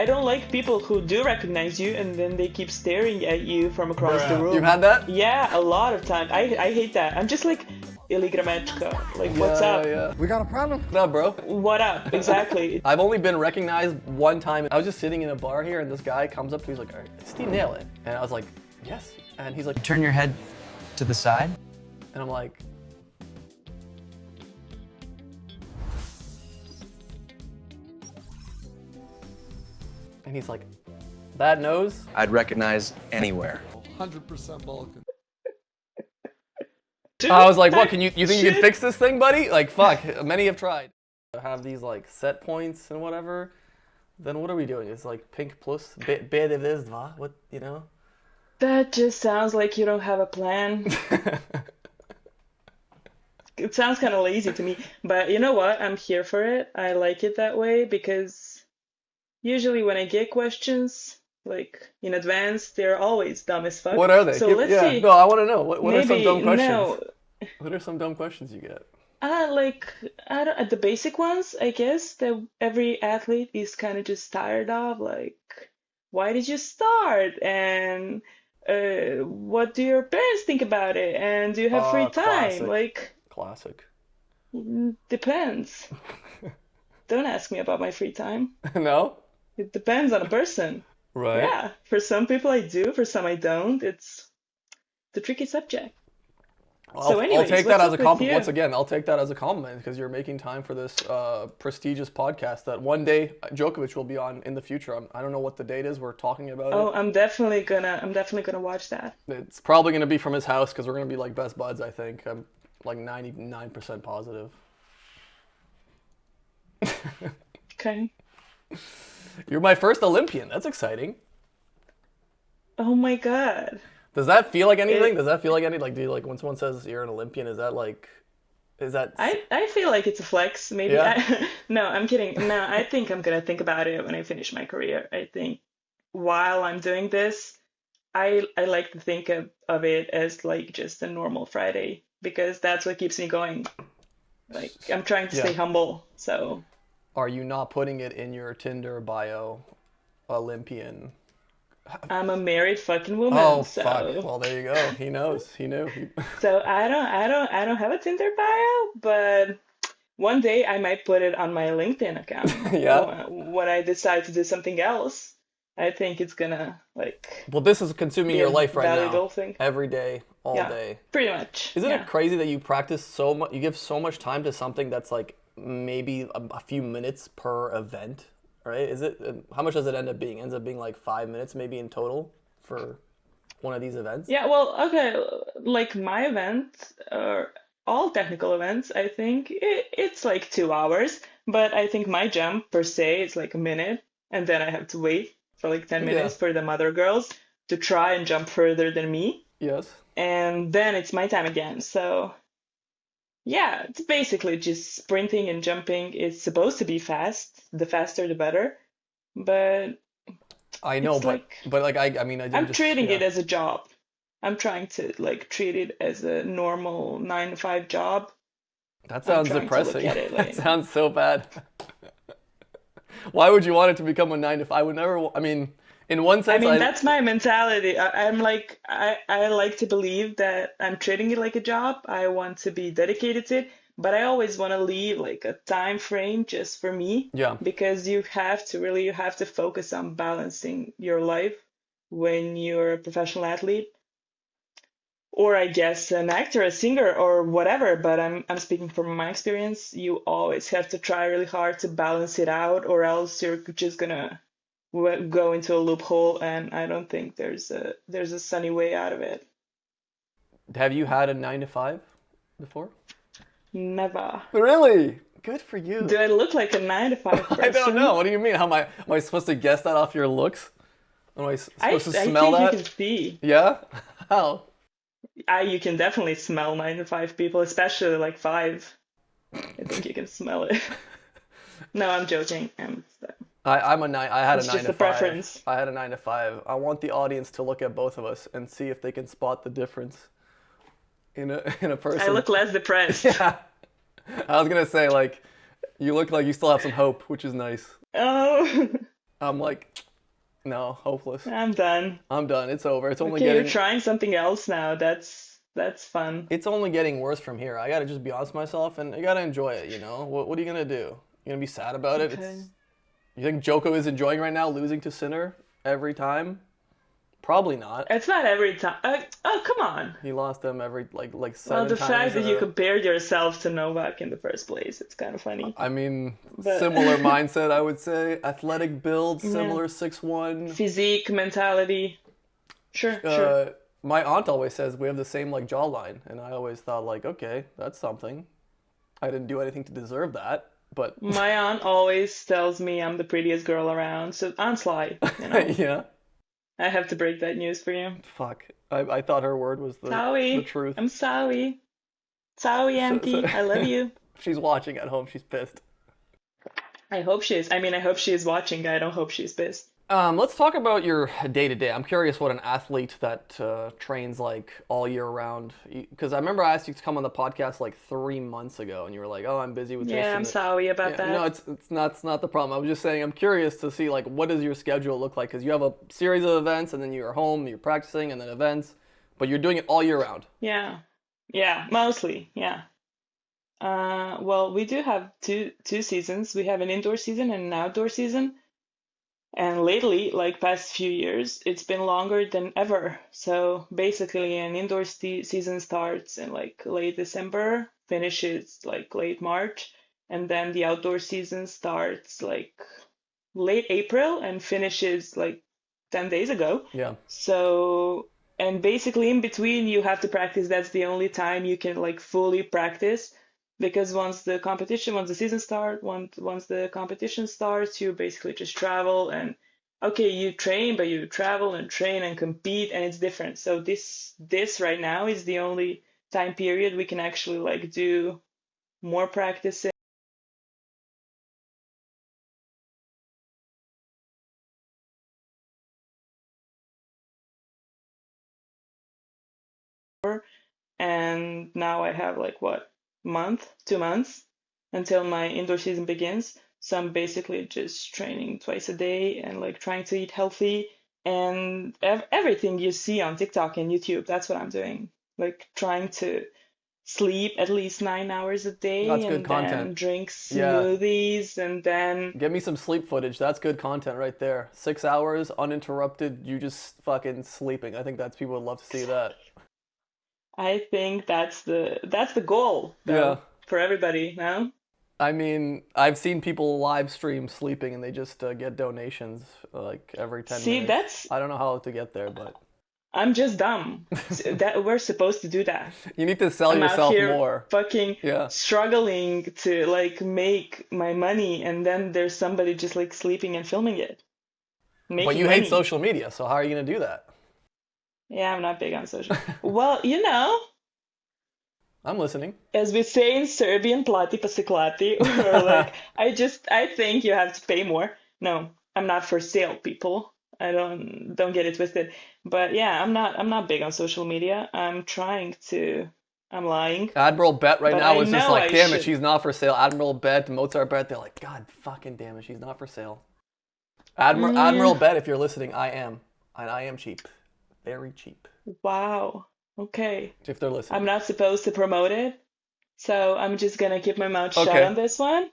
don't like people who do recognize you and then they keep staring at you from across the room. You've had that? Yeah, a lot of times. I hate that. I'm just like, ili gramečka. Like, what's up? Yeah. We got a problem? What's up, bro? What up? Exactly. I've only been recognized one time. I was just sitting in a bar here and this guy comes up to me, he's like, all right, Steve, nail it. And I was like, yes. And he's like, Turn your head to the side. and I'm like, and he's like, that nose? I'd recognize anywhere. 100% Balkan. Dude, I was like, what, that you think you can shit- fix this thing, buddy? Like, fuck, many have tried. Have these like set points and whatever. Then what are we doing? It's like pink plus, B2, what, you know? That just sounds like you don't have a plan. It sounds kind of lazy to me, but you know what? I'm here for it. I like it that way because usually when I get questions, like in advance, they're always dumb as fuck. What are they? So let's see. No, I want to know. What are some Maybe, dumb questions? no. What are some dumb questions you get? Like, I don't, the basic ones, I guess, that every athlete is kind of just tired of. Like, why did you start? And what do your parents think about it? And do you have free time? Classic. Like, Classic. depends. Don't ask me about my free time. No? It depends on a person. Right. Yeah, for some people I do, for some I don't. It's the tricky subject. So I'll anyways, take that what's as a up with compliment. you? Once again, I'll take that as a compliment because you're making time for this prestigious podcast that one day Djokovic will be on in the future. I don't know what the date is. We're talking about Oh, it. I'm definitely gonna watch that. It's probably going to be from his house because we're going to be like best buds, I think. I'm like 99% positive. Okay. You're my first Olympian. That's exciting. Oh my God. Does that feel like anything? Does that feel like any, like, do you, like, when someone says you're an Olympian, is that like, is that... I feel like it's a flex. Maybe Yeah? no, I'm kidding. No, I think I'm gonna think about it when I finish my career. I think while I'm doing this, I like to think of it as like just a normal Friday because that's what keeps me going. Like I'm trying to stay Yeah. humble. So Are you not putting it in your Tinder bio, Olympian? I'm a married fucking woman. Oh, so fuck. Well, there you go. He knows. He knew. so I don't have a Tinder bio, but one day I might put it on my LinkedIn account. Yeah. When I decide to do something else, I think it's gonna like Well, this is consuming be your a life right valuable now. thing. Every day, all Yeah, day. pretty much. Isn't Yeah. it crazy that you practice so much, you give so much time to something that's like maybe a few minutes per event, right? Is it, how much does it end up being? It ends up being like 5 minutes maybe in total for one of these events? Yeah, well, okay, like my event, or all technical events, I think it's like 2 hours, but I think my jump per se is like a minute, and then I have to wait for like 10 minutes Yeah. for the other girls to try and jump further than me, Yes. and then it's my time again. So, yeah, it's basically just sprinting and jumping. It's supposed to be fast, the faster the better, but I know, It's but like- but like I mean I I'm just, treating yeah. it as a job. I'm trying to like treat it as a normal 9 to 5 job. That sounds trying to look depressing. at it That like- sounds so bad. Why would you want it to become a 9 to 5? I would never. I mean, in one I sense, mean, that's my mentality. I'm like, I like to believe that I'm treating it like a job. I want to be dedicated to it, but I always want to leave like a time frame just for me. Yeah. Because you have to focus on balancing your life when you're a professional athlete. Or I guess an actor, a singer, or whatever. But I'm speaking from my experience. You always have to try really hard to balance it out, or else you're just gonna go into a loophole. And I don't think there's a sunny way out of it. Have you had a 9 to 5 before? Never. Really? Good for you. Do I look like a 9 to 5 person? I don't know. What do you mean? How am I supposed to guess that off your looks? Am I I supposed to smell think that? you can see. Yeah? How? You can definitely smell 9 to 5 people, especially like 5. I think you can smell it. No, I'm joking. I'm a 9. I had It's a 9 just to a 5. preference. I had a 9 to 5. I want the audience to look at both of us and see if they can spot the difference in a person. I look less depressed. Yeah. I was gonna say, like, you look like you still have some hope, which is nice. Oh, I'm like, no, hopeless. I'm done. I'm done. It's over. Okay, you're trying something else now. That's fun. It's only getting worse from here. I gotta just be honest with myself, and I gotta enjoy it. You know, what are you gonna do? You gonna be sad about it? Okay. You think Joko is enjoying right now, losing to Sinner every time? Probably not. It's not every time. Oh, come on. He lost them every like Well, seven the times. fact that you compared yourself to Novak in the first place, it's kind of funny. I mean, But similar mindset, I would say. Athletic build, yeah, similar 6'1". physique, mentality. Sure, sure. My aunt always says we have the same like jawline, and I always thought like, okay, that's something. I didn't do anything to deserve that, but My aunt always tells me I'm the prettiest girl around, so Aunt Sly, you know. yeah, I have to break that news for you. fuck. I thought her word was the Sorry. truth. I'm sorry. Sorry, So Auntie. I love you. she's watching at home. She's pissed. I hope she is. I mean, I hope she is watching. I don't hope she's pissed. Let's talk about your day to day. I'm curious what an athlete that trains like all year round. Because I remember I asked you to come on the podcast like 3 months ago, and you were like, "Oh, I'm busy with this." Yeah, I'm And sorry about yeah, no, that. it's not the problem. I was just saying I'm curious to see like what does your schedule look like? Because you have a series of events, and then you're home, you're practicing, and then events, but you're doing it all year round. Yeah. Yeah, mostly. Yeah. Well, we do have two seasons. We have an indoor season and an outdoor season. And lately, like past few years, it's been longer than ever. So basically, an indoor season starts in like late December, finishes like late March, and then the outdoor season starts like late April and finishes like 10 days ago. Yeah. So, and basically in between you have to practice. That's the only time you can like fully practice because once the season starts, once the competition starts, you basically just travel and okay, you train, but you travel and train and compete and it's different. So this right now is the only time period we can actually like do more practicing and now I have like what, month, 2 months until my indoor season begins. So I'm basically just training twice a day and like trying to eat healthy and everything you see on TikTok and YouTube, that's what I'm doing. Like trying to sleep at least 9 hours a day That's good and then content. drink Yeah. smoothies and then Give me some sleep footage. That's good content right there. 6 hours uninterrupted, you just fucking sleeping. I think that's people would love to see that. I think that's the goal Yeah. though for everybody, no? I mean, I've seen people live stream sleeping and they just get donations like every 10 See, minutes. that's I don't know how to get there, but I'm just dumb. That we're supposed to do that. you need to sell I'm out yourself here more. fucking Yeah. struggling to like make my money, and then there's somebody just like sleeping and filming it, But making you hate money. social media, so how are you going to do that? Yeah, I'm not big on social. Well, you know, I'm listening. as we say in Serbian, plati pa se klati, or like I think you have to pay more. No, I'm not for sale, people. I don't get it twisted. But yeah, I'm not big on social media. I'm lying, Admiral Bet right but now I is just know like, I damn it, should. she's not for sale. Admiral Bet, Mozart Bet, they're like, God fucking damn it, she's not for sale. Admiral Mm, Bet, if you're listening, I am. And I am cheap. Very cheap. wow. Okay. If they're I'm listening. not supposed to promote it, so I'm just gonna keep my mouth shut Okay. on this one.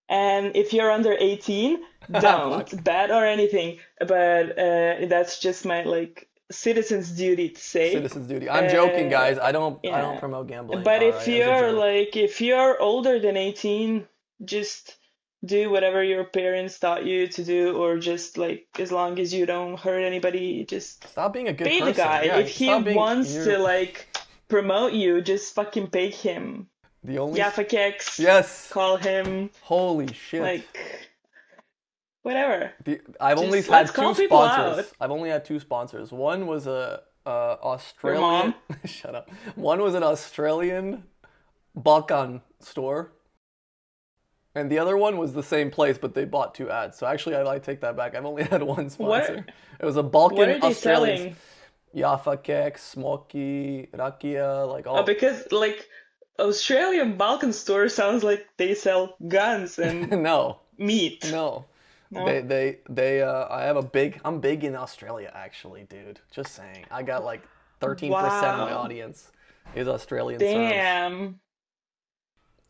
And if you're under 18, Fuck. don't bet or anything. But that's just my like citizen's duty to say. Citizen's duty. I'm joking, Uh, guys. I don't yeah. promote gambling. But All if right, as a you're joke. like if you're older than 18, just do whatever your parents taught you to do, or just like as long as you don't hurt anybody, just Stop being a good pay the person. guy. Yeah, If he stop being. wants to You're like promote you, just fucking pay him. the only. Yaffa Yes. call him Holy shit. like whatever. I've only Just let's had call two people sponsors. out. I've only had two sponsors. One was a Your Australian. mom. Shut up. One was an Australian Balkan store, and the other one was the same place, but they bought two ads. So actually, I take that back. I've only had one sponsor. What It was a what Balkan are they Australian. selling? Jaffa Kek, Smoky, Rakia, like Oh, all. because like Australian Balkan store sounds like they sell guns and No, meat. no. No? I'm big in Australia actually, dude. Just saying. I got like 13% of my Wow. audience is Australian Serbs. Damn.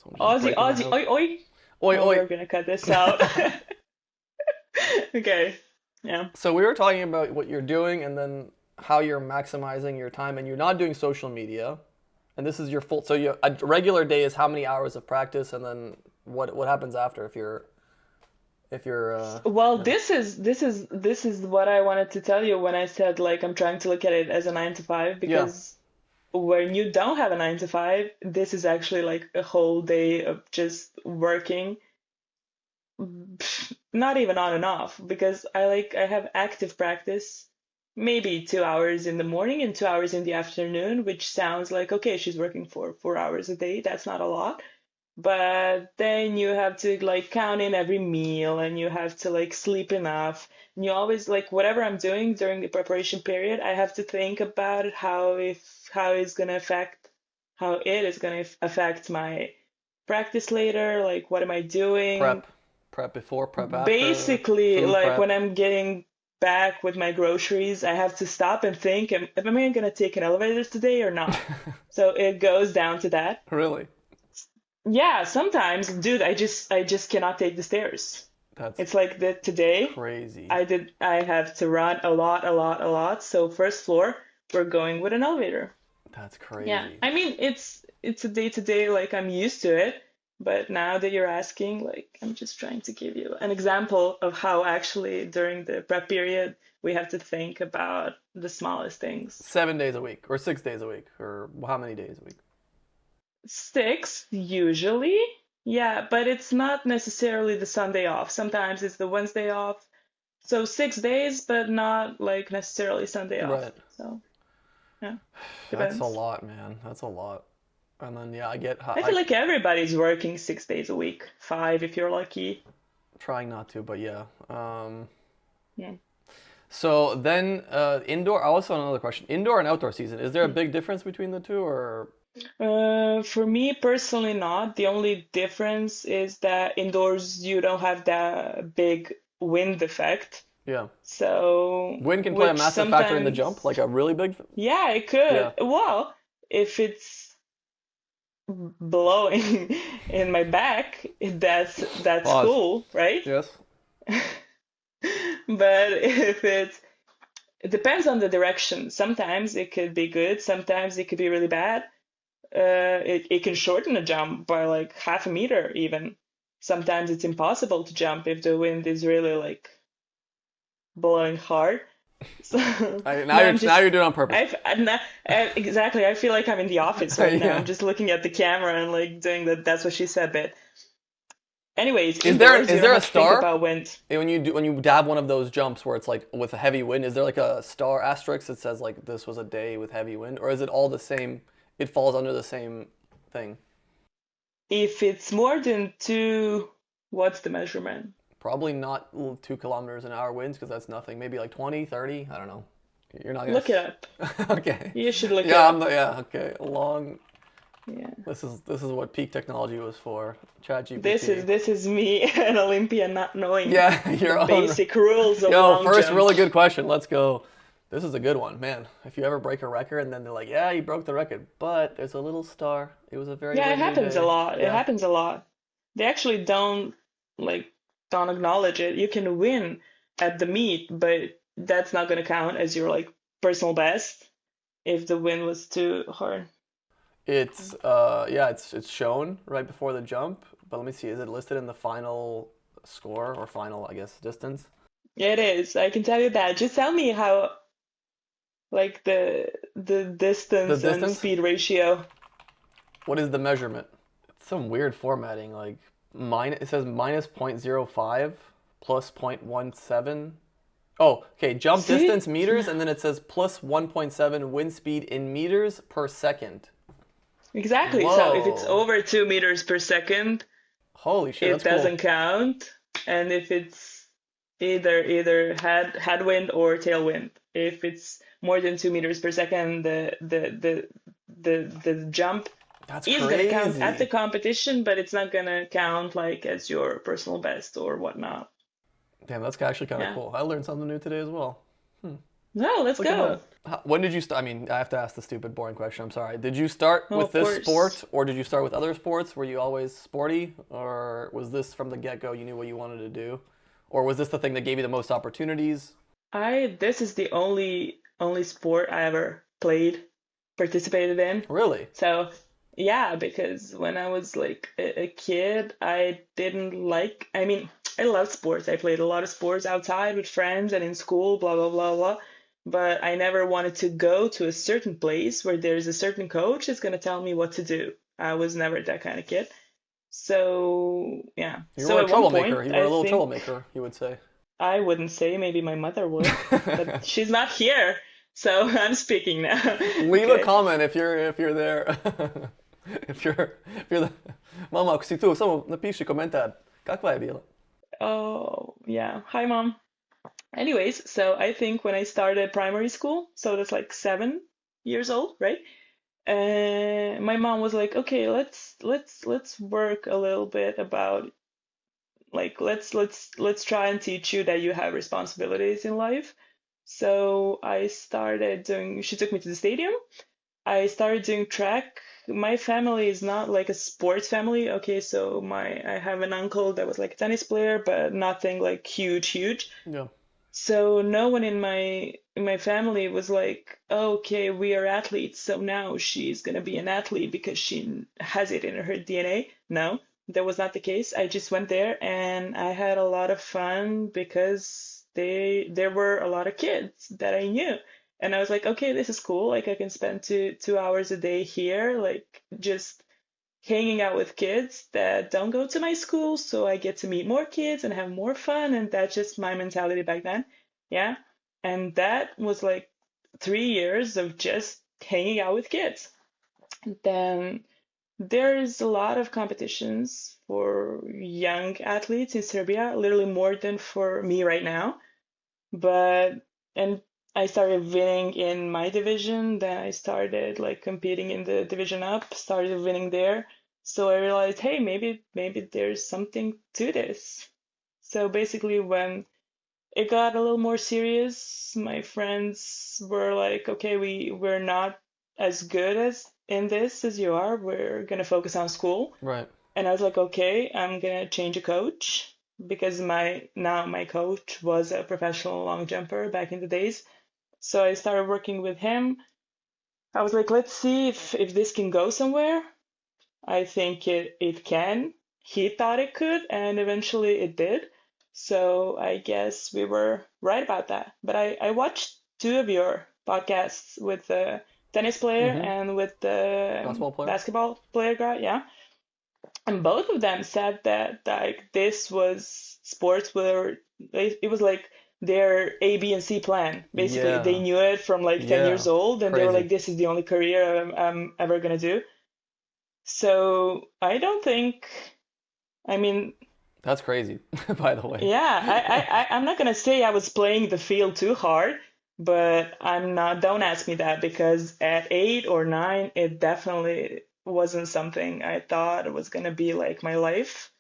So I'm just Aussie, breaking my Aussie, nose. oi, oi. Oi, Oh, oi. we're gonna cut this out. Okay. Yeah. So we were talking about what you're doing and then how you're maximizing your time and you're not doing social media. And this is your full, so a regular day is how many hours of practice and then what happens after if you're Well, yeah. this is what I wanted to tell you when I said like I'm trying to look at it as a 9 to 5 Yeah. because when you don't have a 9 to 5, this is actually like a whole day of just working, not even on and off because I have active practice maybe 2 hours in the morning and 2 hours in the afternoon, which sounds like okay, she's working for 4 hours a day. That's not a lot. But then you have to like count in every meal and you have to like sleep enough. And you always like whatever I'm doing during the preparation period, I have to think about how it's gonna affect how it is gonna affect my practice later, like what am I doing? Prep before, prep after, Basically, food like when prep. I'm getting back with my groceries, I have to stop and think, am I gonna take an elevator today or not? So it goes down to that. Really? Yeah, sometimes, dude, I just cannot take the stairs. That's It's like that today. crazy. I have to run a lot, a lot, a lot. So first floor, we're going with an elevator. That's Yeah. crazy. I mean, it's a day to day, like I'm used to it. But now that you're asking, like I'm just trying to give you an example of how actually during the prep period we have to think about the smallest things. 7 days a week or 6 days a week or how many days a week? 6 usually. Yeah, but it's not necessarily the Sunday off. Sometimes it's the Wednesday off. So 6 days, but not like necessarily Sunday off. Right. So yeah, That's a depends. lot, man. That's a lot. And then yeah, I get I feel I like everybody's working 6 days a week, 5 if you're lucky. trying not to, but yeah. Yeah. So then indoor. Also another question: indoor and outdoor season. Is there a big difference between the two, or For me personally, not. The only difference is that indoors you don't have that big wind effect. yeah, So, wind can play a which massive factor in the jump, sometimes, like a really big. yeah, it Yeah. could. Well, if it's blowing in my back, that's Pause. cool, right? Yes. But if it depends on the direction. Sometimes it could be good, sometimes it could be really bad. It can shorten a jump by like half a meter even. Sometimes it's impossible to jump if the wind is really like blowing hard. So, Now no, you're doing it on purpose. I'm not, exactly. I feel like I'm in the office right now. I'm Yeah. just looking at the camera and like doing the that's what she said bit. Anyways, Is there indoors, you is don't there a have to think star about wind. when you dab one of those jumps where it's like with a heavy wind? Is there like a star asterisk that says like this was a day with heavy wind, or is it all the same? It falls under the same thing. If it's more than two, what's the measurement? Probably not 2 kilometers an hour winds because that's nothing. Maybe like 20, 30. I don't know. You're not gonna. Look it up. Okay. You should look it Yeah, up. yeah. Okay. Long. Yeah. This is what peak technology was for. This is ChatGPT. this is me, an Olympian, not knowing Yeah, the your own. basic rules of Yo, long first jump. really good question. Let's go. This is a good one, man. If you ever break a record and then they're like, "Yeah, you broke the record, but there's a little star. It was a very Yeah, it windy happens a day." lot. It Yeah. happens a lot. They actually like don't acknowledge it. You can win at the meet, but that's not gonna count as your like personal best if the win was too hard. It's yeah, it's shown right before the jump, but let me see. Is it listed in the final score or final, I guess, distance? It is. I can tell you that. Just tell me how like the The distance and distance? speed ratio. What is the measurement? It's some weird formatting. Like it says minus 0.05 plus 0.17. Oh, okay. Jump See? distance meters, and then it says plus 1.7 wind speed in meters per second. Exactly. So if it's Whoa. over 2 meters per second, Holy shit, it that's cool. doesn't count. And if it's either headwind or tailwind, if it's more than 2 meters per second, the jump That's is gonna count at the crazy. competition, but it's not gonna count like as your personal best or whatnot. Damn, that's actually kind of Yeah. cool. I learned something new today as well. No, let's Look at go. that. When did you start? I mean, I have to ask the stupid, boring question. I'm sorry. Did you start Oh, with of this course. sport, or did you start with other sports? Were you always sporty, or was this from the get-go you knew what you wanted to do, or was this the thing that gave you the most opportunities? I This is the only sport I ever played, participated in. Really? So yeah, because when I was like a kid, I didn't like, I mean, I loved sports. I played a lot of sports outside with friends and in school, blah blah blah blah. But I never wanted to go to a certain place where there's a certain coach that's gonna tell me what to do. I was never that kind of kid. So yeah. You So were a at one troublemaker. point, You were a I little think troublemaker, you would say. I wouldn't say, maybe my mother would, but she's not here, so I'm speaking now. Leave a Okay. comment if you're there. If you're the... Mama, ako si tu, samo napiši komentar. Kakva je bila? Oh, yeah. Hi, mom. Anyways, so I think when I started primary school, so that's like 7 years old, right? My mom was like, okay, let's work a little bit about like let's try and teach you that you have responsibilities in life. So I started doing, she took me to the stadium. I started doing track. My family is not like a sports family. Okay, so I have an uncle that was like a tennis player, but nothing like huge, huge. Yeah. So no one in my family was like, okay, we are athletes, so now she's gonna be an athlete because she has it in her DNA. No, that was not the case. I just went there and I had a lot of fun because there were a lot of kids that I knew. And I was like, okay, this is cool. Like I can spend two hours a day here, like just hanging out with kids that don't go to my school, so I get to meet more kids and have more fun, and that's just my mentality back then. Yeah. And that was like 3 years of just hanging out with kids. Then there's a lot of competitions for young athletes in Serbia, literally more than for me right now. But and I started winning in my division, then I started like competing in the division up, started winning there. So I realized, hey, maybe there's something to this. So basically when it got a little more serious, my friends were like, okay, we're not as good as in this as you are. We're gonna focus on school. Right. And I was like, okay, I'm gonna change a coach because my coach was a professional long jumper back in the days. So I started working with him. I was like, let's see if this can go somewhere. I think it can. He thought it could, and eventually it did. So I guess we were right about that. But I watched two of your podcasts with the tennis player Mm-hmm. and with the Basketball player. basketball player guy, yeah. And both of them said that like this was sports were it was like their A, B, and C plan. Basically, they Yeah. knew it from like 10 Yeah. years old, and they were Crazy. like, this is the only career I'm ever gonna do. So I don't think, I mean, That's crazy, by the way. yeah, I'm not gonna say I was playing the field too hard, but I'm not, don't ask me that because at 8 or 9, it definitely wasn't something I thought it was gonna be like my life.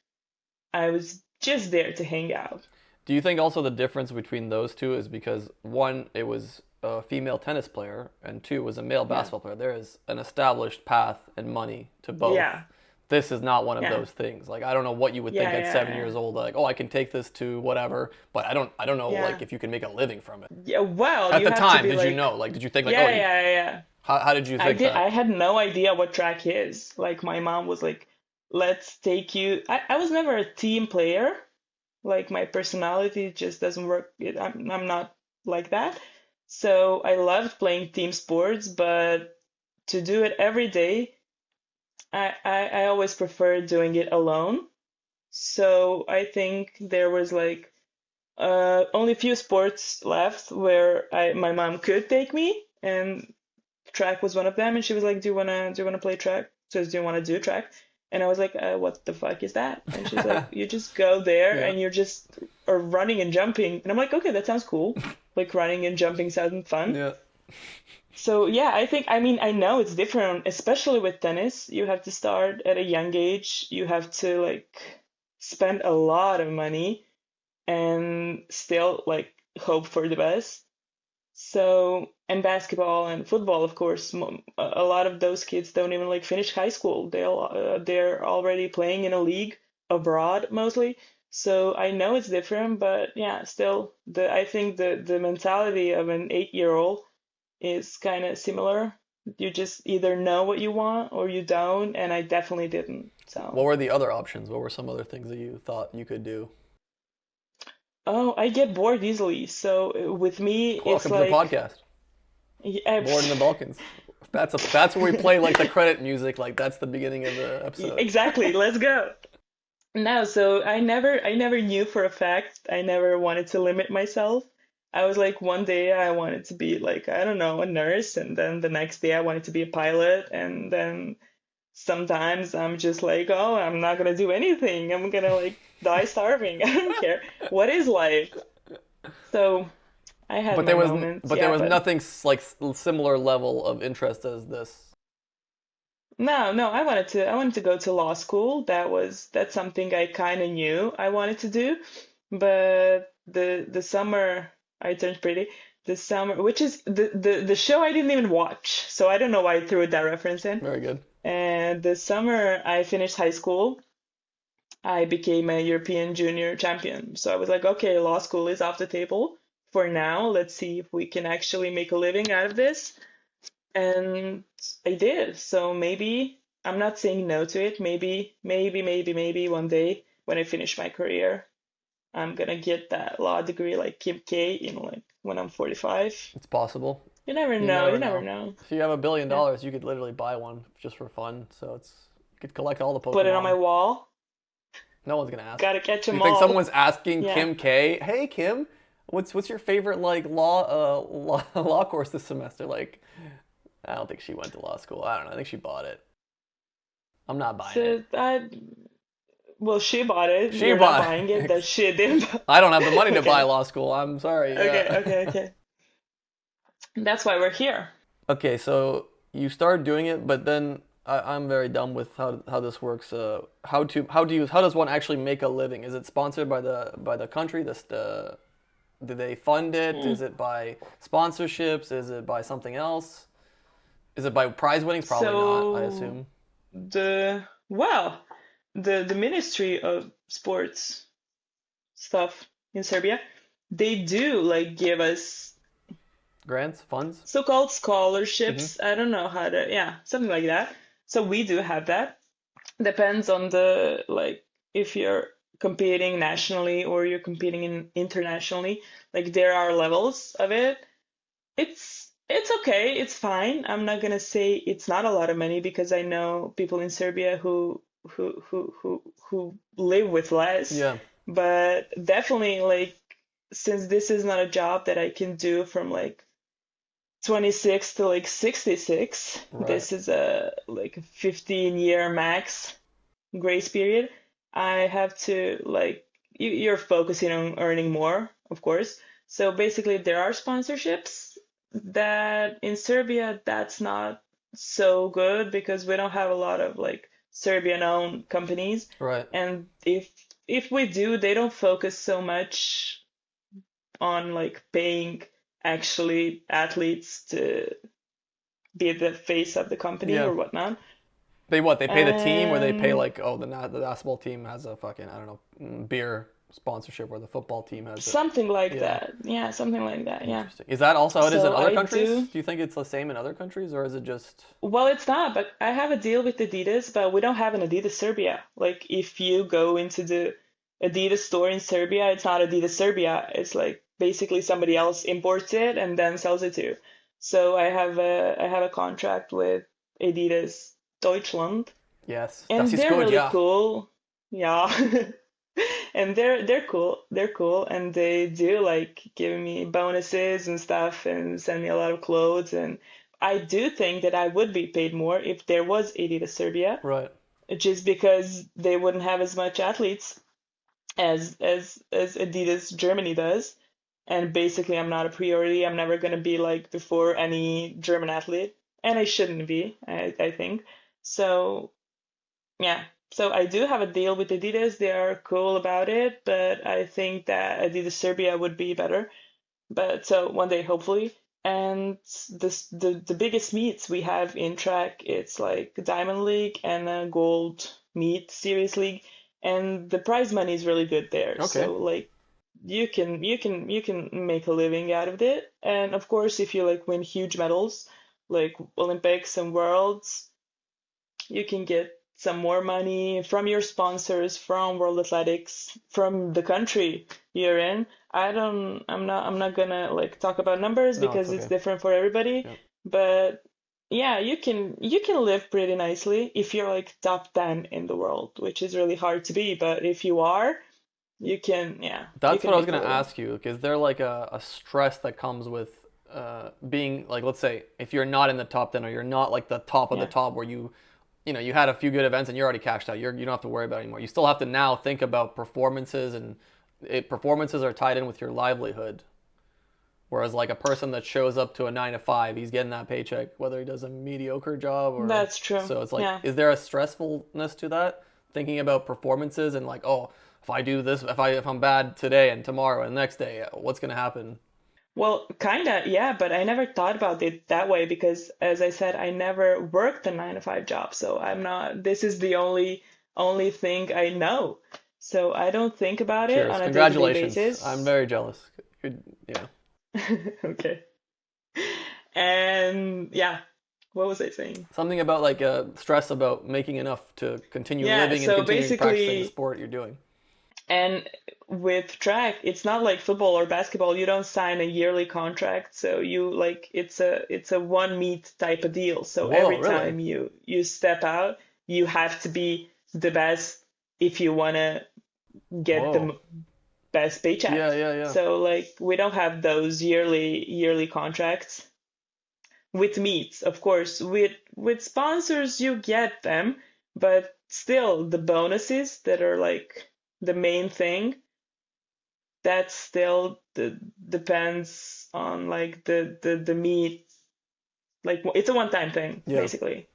I was just there to hang out. Do you think also the difference between those two is because one, it was a female tennis player, and two, was a male Yeah. basketball player? There is an established path and money to both. Yeah. This is not one of Yeah. those things. Like I don't know what you would think Yeah. at Yeah. 7 years old. Like, oh, I can take this to whatever, but I don't know Yeah. like if you can make a living from it. Yeah. Well, At you the have to time, be did you like, know? Like, did you think like, oh, yeah, yeah, yeah, yeah. how did you I think did. that? I had no idea what track is. Like my mom was like, let's take you. I was never a team player. Like my personality just doesn't work. I'm not like that. So I loved playing team sports, but to do it every day, I always preferred doing it alone. So I think there was like only a few sports left where my mom could take me, and track was one of them. And she was like, "Do you wanna play track? So do you wanna do track?" And I was like, "What the fuck is that?" And she's like, "You just go there Yeah. and you're just are running and jumping." And I'm like, "Okay, that sounds cool. Like running and jumping sounds fun." Yeah. So yeah, I mean, I know it's different, especially with tennis. You have to start at a young age. You have to like spend a lot of money. and still like hope for the best. So, and basketball and football, of course, a lot of those kids don't even like finish high school. They're already playing in a league abroad mostly. So I know it's different, but yeah, still I think the mentality of an 8-year-old is kind of similar. You just either know what you want or you don't, and I definitely didn't. What So, were the other options? What were some other things that you thought you could do? oh, I get bored easily. So with me, it's Welcome to the like, podcast. yeah, Born in the Balkans. That's where we play like the credit music. Like that's the beginning of the episode. exactly. Let's go. No, so I never knew for a fact. I never wanted to limit myself. I was like one day I wanted to be like, I don't know, a nurse, and then the next day I wanted to be a pilot, and then sometimes I'm just like, oh, I'm not gonna do anything. I'm gonna like die starving. I don't care. What is life? So I had But my there was moments, but there yeah, was but nothing like similar level of interest as this. no, no, I wanted to go to law school. That's something I kind of knew I wanted to do. But the summer I turned pretty. The summer, which is the show I didn't even watch, so I don't know why I threw that reference in. Very good. And the summer I finished high school, I became a European junior champion. So I was like, okay, law school is off the table for now. Let's see if we can actually make a living out of this. And I did. So maybe I'm not saying no to it. Maybe one day when I finish my career, I'm gonna get that law degree like Kim K in like when I'm 45. It's possible. You never You know. never You never know. know. If you have $1 billion, Yeah. you could literally buy one just for fun. So you could collect all the Put it on my Pokemon. wall. No one's gonna ask. Gotta catch Do you 'em think all. someone's asking Yeah. Kim K? Hey Kim, what's your favorite like law course this semester? Like, I don't think she went to law school. I don't know. I think she bought it. I'm not buying it. So well, she bought it. She You're not bought buying it. That it. shit didn't. I don't have the money to buy Okay. law school. I'm sorry. Okay. Yeah. Okay. Okay. That's why we're here. Okay, so you start doing it, but then I'm very dumb with how this works. How does one actually make a living? Is it sponsored by the country? Do they fund it? Is it by sponsorships? Is it by something else? Is it by prize winnings? Probably not, I So assume. well, the Ministry of Sports stuff in Serbia, they do like give us Grants, funds. so-called Hmm. scholarships. I don't know how to, yeah, something like that. So we do have that. Depends on the like if you're competing nationally or you're competing internationally. Like there are levels of it. It's okay. It's fine. I'm not gonna say it's not a lot of money because I know people in Serbia who live with less. Yeah, But definitely like since this is not a job that I can do from like 26 to like 66, right. this is a like a 15-year max grace period. I have to like you're focusing on earning more, of course. So basically, there are sponsorships that in Serbia that's not so good because we don't have a lot of like Serbian-owned companies, Right. and if we do, they don't focus so much on like paying actually athletes to be the face of the company Yeah. or whatnot. They what? They pay the team, or they pay And like, oh, the basketball team has a fucking, I don't know, beer sponsorship, or the football team has it. something like Yeah. that. Yeah, something like that. Yeah. Interesting. Is that also how it is in So other I countries? do. Do you think it's the same in other countries, or is it just Well, it's not, but I have a deal with Adidas, but we don't have an Adidas Serbia. Like if you go into the Adidas store in Serbia, it's not Adidas Serbia. It's like basically somebody else imports it and then sells it to you. So I have a contract with Adidas Deutschland, yes? Das and ist they're gut, really yeah. cool. Yeah. And they're cool. They're cool and they do like give me bonuses and stuff and send me a lot of clothes, and I do think that I would be paid more if there was Adidas Serbia, Right. just because they wouldn't have as much athletes as Adidas Germany does. And basically I'm not a priority. I'm never gonna be like before any German athlete. And I shouldn't be, I think. So yeah. So I do have a deal with Adidas. They are cool about it, but I think that Adidas Serbia would be better. But so one day, hopefully. And the biggest meets we have in track, it's like Diamond League and a Gold Meet Series League, and the prize money is really good there. Okay. So like you can make a living out of it. And of course, if you like win huge medals, like Olympics and Worlds, you can get some more money from your sponsors, from World Athletics, from the country you're in. I'm not gonna like talk about numbers No, it's because it's okay. different for everybody, Yeah. but yeah, you can live pretty nicely if you're like top 10 in the world, which is really hard to be, but if you are, you can, yeah, you That's what can I was make a gonna living. ask you. Is there like a stress that comes with being like, let's say, if you're not in the top 10 or you're not like the top of the Yeah. top where you had a few good events and you're already cashed out. You don't have to worry about it anymore. You still have to now think about performances and performances are tied in with your livelihood. Whereas like a person that shows up to a 9 to 5, he's getting that paycheck whether he does a mediocre job or That's true. so it's like, Yeah. is there a stressfulness to that? Thinking about performances and like, oh, if I do this, if I'm bad today and tomorrow and the next day, what's gonna happen? Well, kinda, yeah, but I never thought about it that way because, as I said, I never worked a 9 to 5 job, so I'm not, this is the only thing I know. So I don't think about it Cheers, on a day-to-day congratulations. I'm basis. very jealous. Good, yeah. Okay. And yeah, what was I saying? Something about like stress about making enough to continue Yeah, living and so continuing practicing the basically, sport you're doing. and with track, it's not like football or basketball. You don't sign a yearly contract, so you like it's a one meet type of deal. So Whoa, every really? time you step out, you have to be the best if you want to get the Whoa. best Yeah, paycheck. yeah, yeah. So like we don't have those yearly contracts with meets. Of course, with sponsors you get them, but still the bonuses that are like the main thing, that still depends on like the meet. Like it's a one-time thing, Yeah. basically.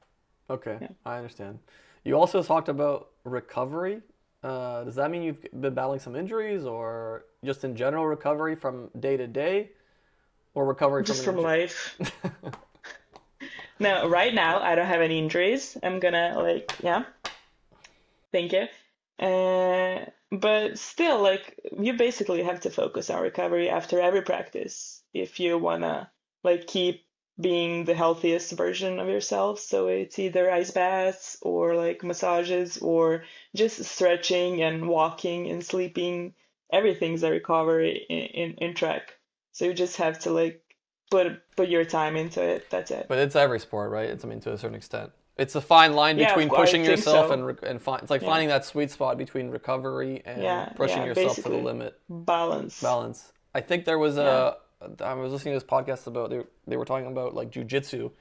Okay, Yeah. I understand. You also talked about recovery. Does that mean you've been battling some injuries or just in general recovery from day to day or recovery from Just an from injury? life. Now, right now, I don't have any injuries. I'm gonna like, yeah, thank you. But still, like, you basically have to focus on recovery after every practice if you wanna like keep being the healthiest version of yourself. So it's either ice baths or like massages or just stretching and walking and sleeping. Everything's a recovery in track. So you just have to like put your time into it. That's it. But it's every sport, right? I mean, to a certain extent. It's a fine line Yeah, between I pushing think yourself so. it's like Yeah. finding that sweet spot between recovery and Yeah, pushing yeah, yourself to the basically limit. balance. Balance. I think there was Yeah. I was listening to this podcast about they were talking about like jujitsu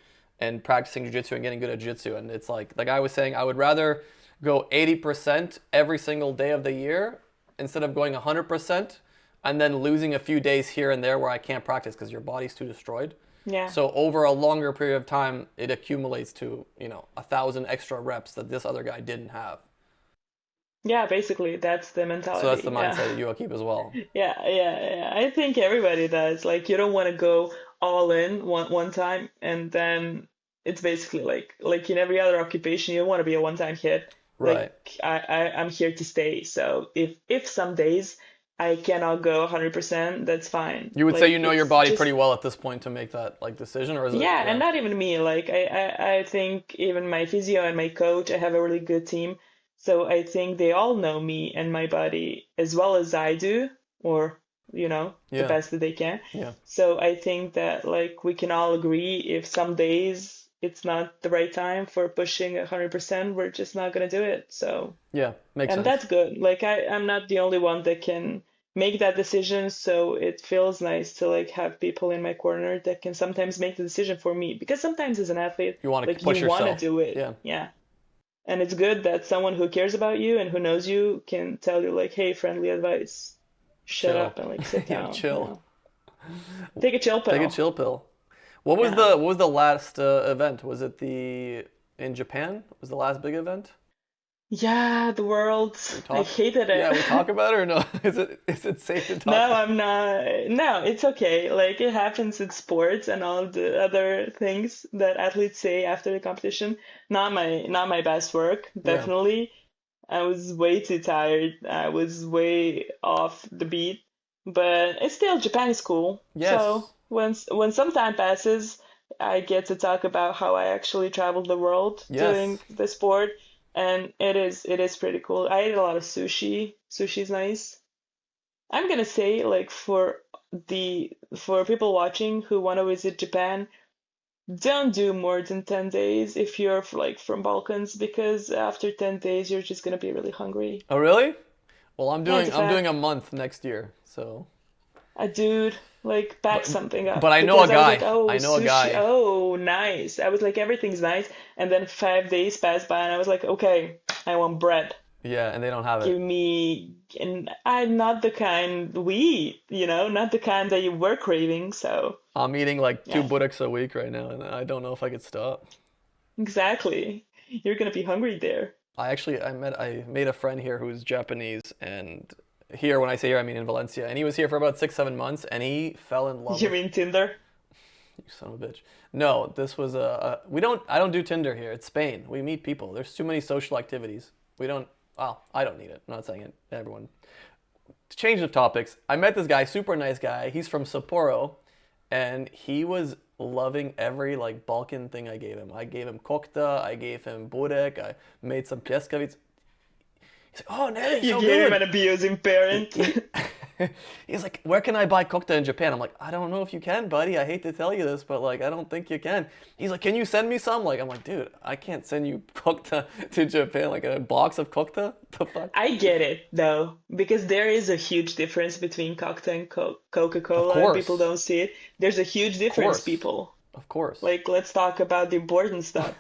and practicing jujitsu and getting good at jujitsu, and it's like the guy was saying I would rather go 80% every single day of the year instead of going 100% and then losing a few days here and there where I can't practice because your body's too destroyed. Yeah. So over a longer period of time, it accumulates to 1,000 extra reps that this other guy didn't have. Yeah, basically that's the So that's the mentality. Yeah. mindset that you will keep as well. Yeah, yeah, yeah. I think everybody does. Like you don't want to go all in one time and then it's basically like in every other occupation you want to be a one-time hit. Like Right. I'm here to stay. So if some days I cannot go 100%, that's fine. You would say Like you know your it's body pretty just well at this point to make that like decision, or is it? yeah, and Yeah. not even me. Like I think even my physio and my coach, I have a really good team. So I think they all know me and my body as well as I do, or the Yeah. best that they can. Yeah. So I think that like we can all agree if some days it's not the right time for pushing 100%, we're just not gonna do it. So Yeah. Makes and sense. that's good. Like I'm not the only one that can make that decision, so it feels nice to like have people in my corner that can sometimes make the decision for me. Because sometimes as an athlete, You want to like you push want to yourself. do it. Yeah. Yeah. And it's good that someone who cares about you and who knows you can tell you like, hey, friendly advice, shut Chill. up and like sit Yeah. down, Chill. Take a chill Take a pill. chill pill. Yeah. What was the last event? Was it the in Japan? Was the last big event? Yeah, the world. We I talk. hated Yeah, it. we talk about it or no? Is it safe to talk No, about? I'm not. No, it's okay. Like it happens in sports and all of the other things that athletes say after the competition. Not my best work, Yeah. definitely. I was way too tired. I was way off the beat. But it's still Japan is cool. So Yes. when some time passes, I get to talk about how I actually traveled the world doing Yes. the sport, and it is pretty cool. I ate a lot of sushi. Sushi's nice. I'm gonna say like for people watching who want to visit Japan, don't do more than 10 days if you're like from Balkans because after 10 days you're just gonna be really hungry. Oh, really? Well, I'm Yeah, it's doing a I'm doing a fact. month next year, so A dude like pack but something but up I know a because I was like, guy. oh, I know a sushi, guy. oh, nice. I was like, everything's nice. And then 5 days passed by and I was like, okay, I want bread. Yeah, and they don't have it. Give me, and I'm not the kind we eat, not the kind that you were craving. So, I'm eating like two yeah, buttocks a week right now, and I don't know if I could stop. exactly. You're gonna be hungry there. I made a friend here who's Japanese, and here when I say here I mean in Valencia, and he was here for about 6 7 months, and he fell in love You with mean Tinder? you son of a bitch. No, this was a we don't I don't do Tinder here. It's Spain. We meet people. There's too many social activities. We don't. Well, I don't need it. I'm not saying it. Everyone. Change of topics. I met this guy, super nice guy. He's from Sapporo, and he was loving every like Balkan thing I gave him. I gave him kokta, I gave him burek, I made some pljeskavic. He's like, "Oh, Nelly, You so gave him good." an abusing parent. He, he's like, "Where can I buy kokta in Japan?" I'm like, "I don't know if you can, buddy. I hate to tell you this, but like, I don't think you can." He's like, "Can you send me some?" Like, I'm like, "Dude, I can't send you kokta to Japan. Like a box of kokta. The fuck?" I get it though, because there is a huge difference between cocktail and Of Coca-Cola, and people course, don't see it. There's a huge of difference, course, people. of course. Like, let's talk about the important stuff.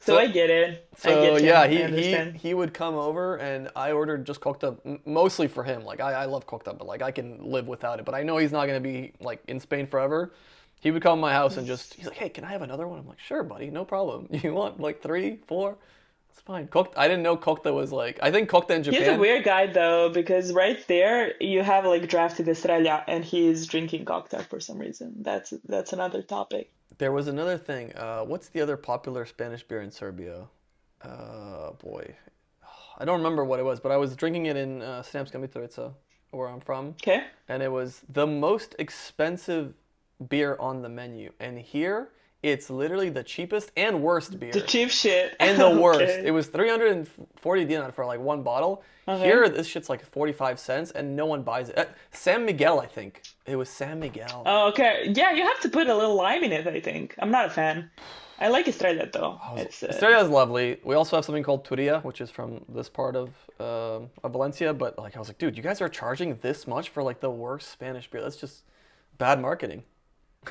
So I So get it. I So get yeah, him. I he understand. he would come over and I ordered just cooked up mostly for him. Like I love cooked up, but like I can live without it. But I know he's not gonna be like in Spain forever. He would come to my house and just he's like, hey, can I have another one? I'm like, sure, buddy, no problem. You want like three, four? It's fine. Cooked. I didn't know cooked was like. I think cooked in He's a Japan. weird guy though, because right there you have like drafted Estrella, and he's drinking cocktail for some reason. That's another topic. There was another thing. What's the other popular Spanish beer in Serbia? Boy, I don't remember what it was, but I was drinking it in Sremska Mitrovica, where I'm from, Okay? and it was the most expensive beer on the menu. And here, it's literally the cheapest and worst The beer. cheap shit. And the worst. It Okay. was 340 dinar for like one bottle. Okay. Here, this shit's like 45 cents, and no one buys it. San Miguel, I think. It was San Miguel. Oh, okay. Yeah, you have to put a little lime in it, I think. I'm not a fan. I like Estrella though. It's Estrella is lovely. We also have something called Turia, which is from this part of Valencia. But like, I was like, dude, you guys are charging this much for like the worst Spanish beer. That's just bad marketing.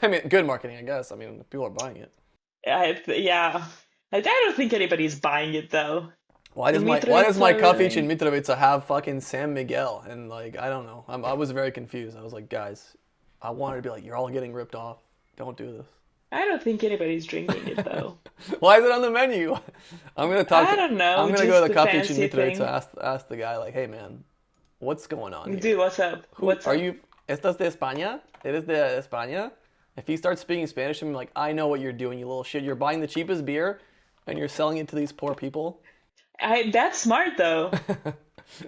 I mean, good marketing, I guess. I mean, people are buying it. yeah. I don't think anybody's buying it though. The Why does my coffee Mitrovica. in Mitrovica have fucking San Miguel? And like, I don't know. I was very confused. I was like, guys, I wanted to be like, you're all getting ripped off. Don't do this. I don't think anybody's drinking it though. Why is it on the menu? I'm gonna talk I to. don't know, I'm gonna go just to the the coffee in fancy Mitrovica. thing. Ask the guy like, hey man, what's going on here? Dude, what's up? Who What's are up? you? ¿Estás de España? ¿Eres de España? If he starts speaking Spanish to me, like, I know what you're doing, you little shit. You're buying the cheapest beer, and you're selling it to these poor people. That's smart though.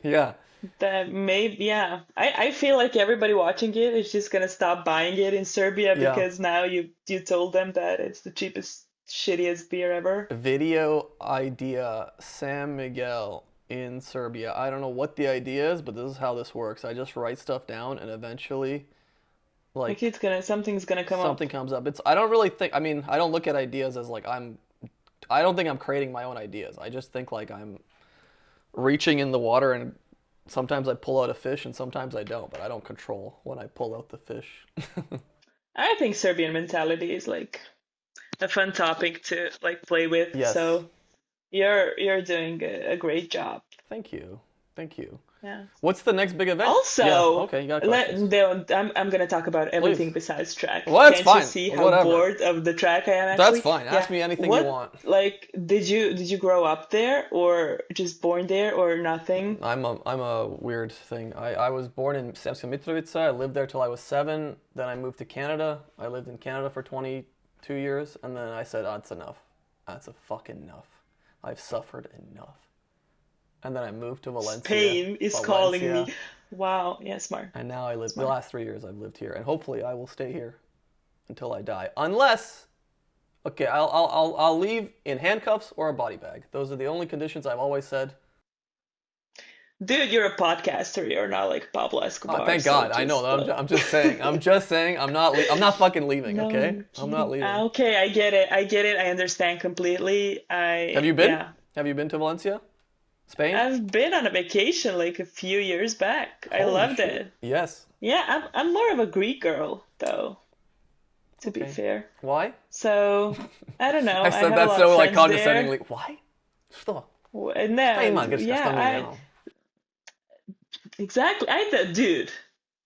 Yeah, That maybe, yeah. I feel like everybody watching it is just gonna stop buying it in Serbia yeah. because now you told them that it's the cheapest, shittiest beer ever. Video idea, San Miguel in Serbia. I don't know what the idea is, but this is how this works. I just write stuff down, and eventually, Like like, something's gonna come up. something comes up. I don't really think. I mean, I don't look at ideas as like I'm. I don't think I'm creating my own ideas. I just think like I'm reaching in the water, and sometimes I pull out a fish and sometimes I don't, but I don't control when I pull out the fish. I think Serbian mentality is like a fun topic to like play with. Yes. So you're doing a great job. Thank you. Thank you. Yeah. What's the next big event? Yeah, Also, okay, you got questions. I'm gonna talk about everything Please. besides track. Well, that's Can't you fine. see how Whatever. bored of the track I am That's actually? fine. Yeah. Ask me anything you What want. like did you grow up there or just born there or nothing? I'm a weird thing. I was born in Sremska Mitrovica. I lived there till I was 7. Then I moved to Canada. I lived in Canada for 22 years, and then I said, oh, that's enough. That's a fucking enough. I've suffered enough. And then I moved to Valencia. Spain is calling me. Valencia. Wow. Yeah, smart. And now I live, the Smart. last 3 years I've lived here. And hopefully I will stay here until I die. Unless, okay, I'll leave in handcuffs or a body bag. Those are the only conditions I've always said. Dude, you're a podcaster. You're not like Pablo Oh, Escobar, thank so God. I know. just I'm just saying. I'm just saying. I'm not fucking leaving, no, okay? I'm I'm not kidding. leaving. Okay, I get it. I get it. I understand completely. Have you been? Yeah. Have you been to Valencia? Spain? I've been on a vacation like a few years back. I Holy loved shit. it. Yes. Yeah, I'm more of a Greek girl, though, to be Okay. fair. Why? So, I don't know. I I said have a that lot of so like friends there. condescendingly. Why? Что? Spain, No, man, greš yeah, šta mi I nemamo. exactly. I thought, dude,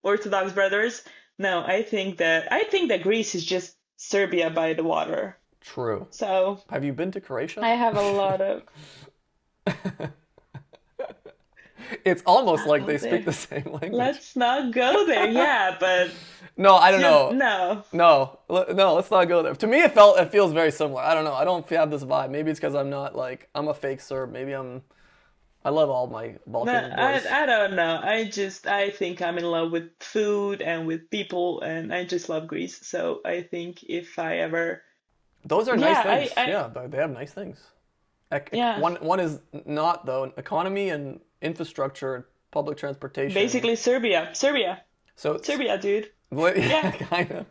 Orthodox brothers. No, I think that Greece is just Serbia by the water. True. So, Have you been to Croatia? I have a lot of. It's almost Not like go they speak there. the same language. Let's not go there. Yeah, but No, I don't you know. no. No, let's not go there. To me, it feels very similar. I don't know. I don't have this vibe. Maybe it's because I'm not like I'm a fake Serb. Maybe I love all my No, Balkan boys. I don't know. I think I'm in love with food and with people, and I just love Greece. So I think if I ever, Those are nice yeah, things. Yeah, they have nice things. yeah, One is not though. Economy and infrastructure, public transportation. basically Serbia, So it's dude. yeah, Yeah, kind of.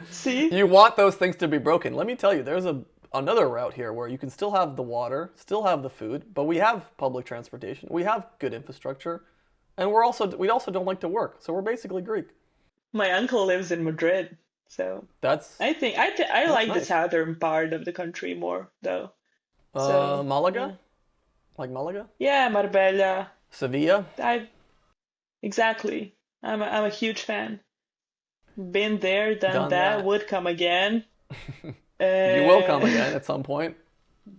see, You want those things to be broken. Let me tell you, there's another route here where you can still have the water, still have the food, but we have public transportation. We have good infrastructure, and we also don't like to work. So we're basically Greek. my uncle lives in Madrid, so That's I that's like the nice. southern part of the country more though. So Malaga, yeah, like Malaga, yeah, Marbella. Sevilla. I exactly. I'm a huge fan. Been there, done Done that. that. Would come again. You will come Uh, again at some point.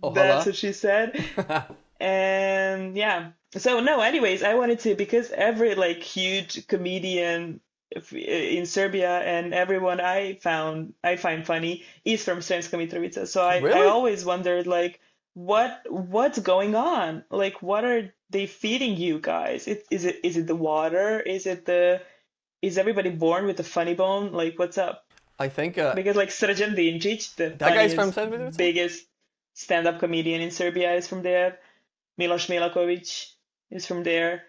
that's Ojalá. what she said. And yeah. So no, anyways, I wanted to because every like huge comedian in Serbia and everyone I find funny is from Sremska Mitrovica. So I Really? always wondered like what's going on? Like what are they feeding you guys? Is it the water? Is everybody born with a funny bone? Like what's up? I think Because like Srđan Dinčić, the that guy's from funniest, San Francisco. biggest stand-up comedian in Serbia is from there. Miloš Milaković is from there.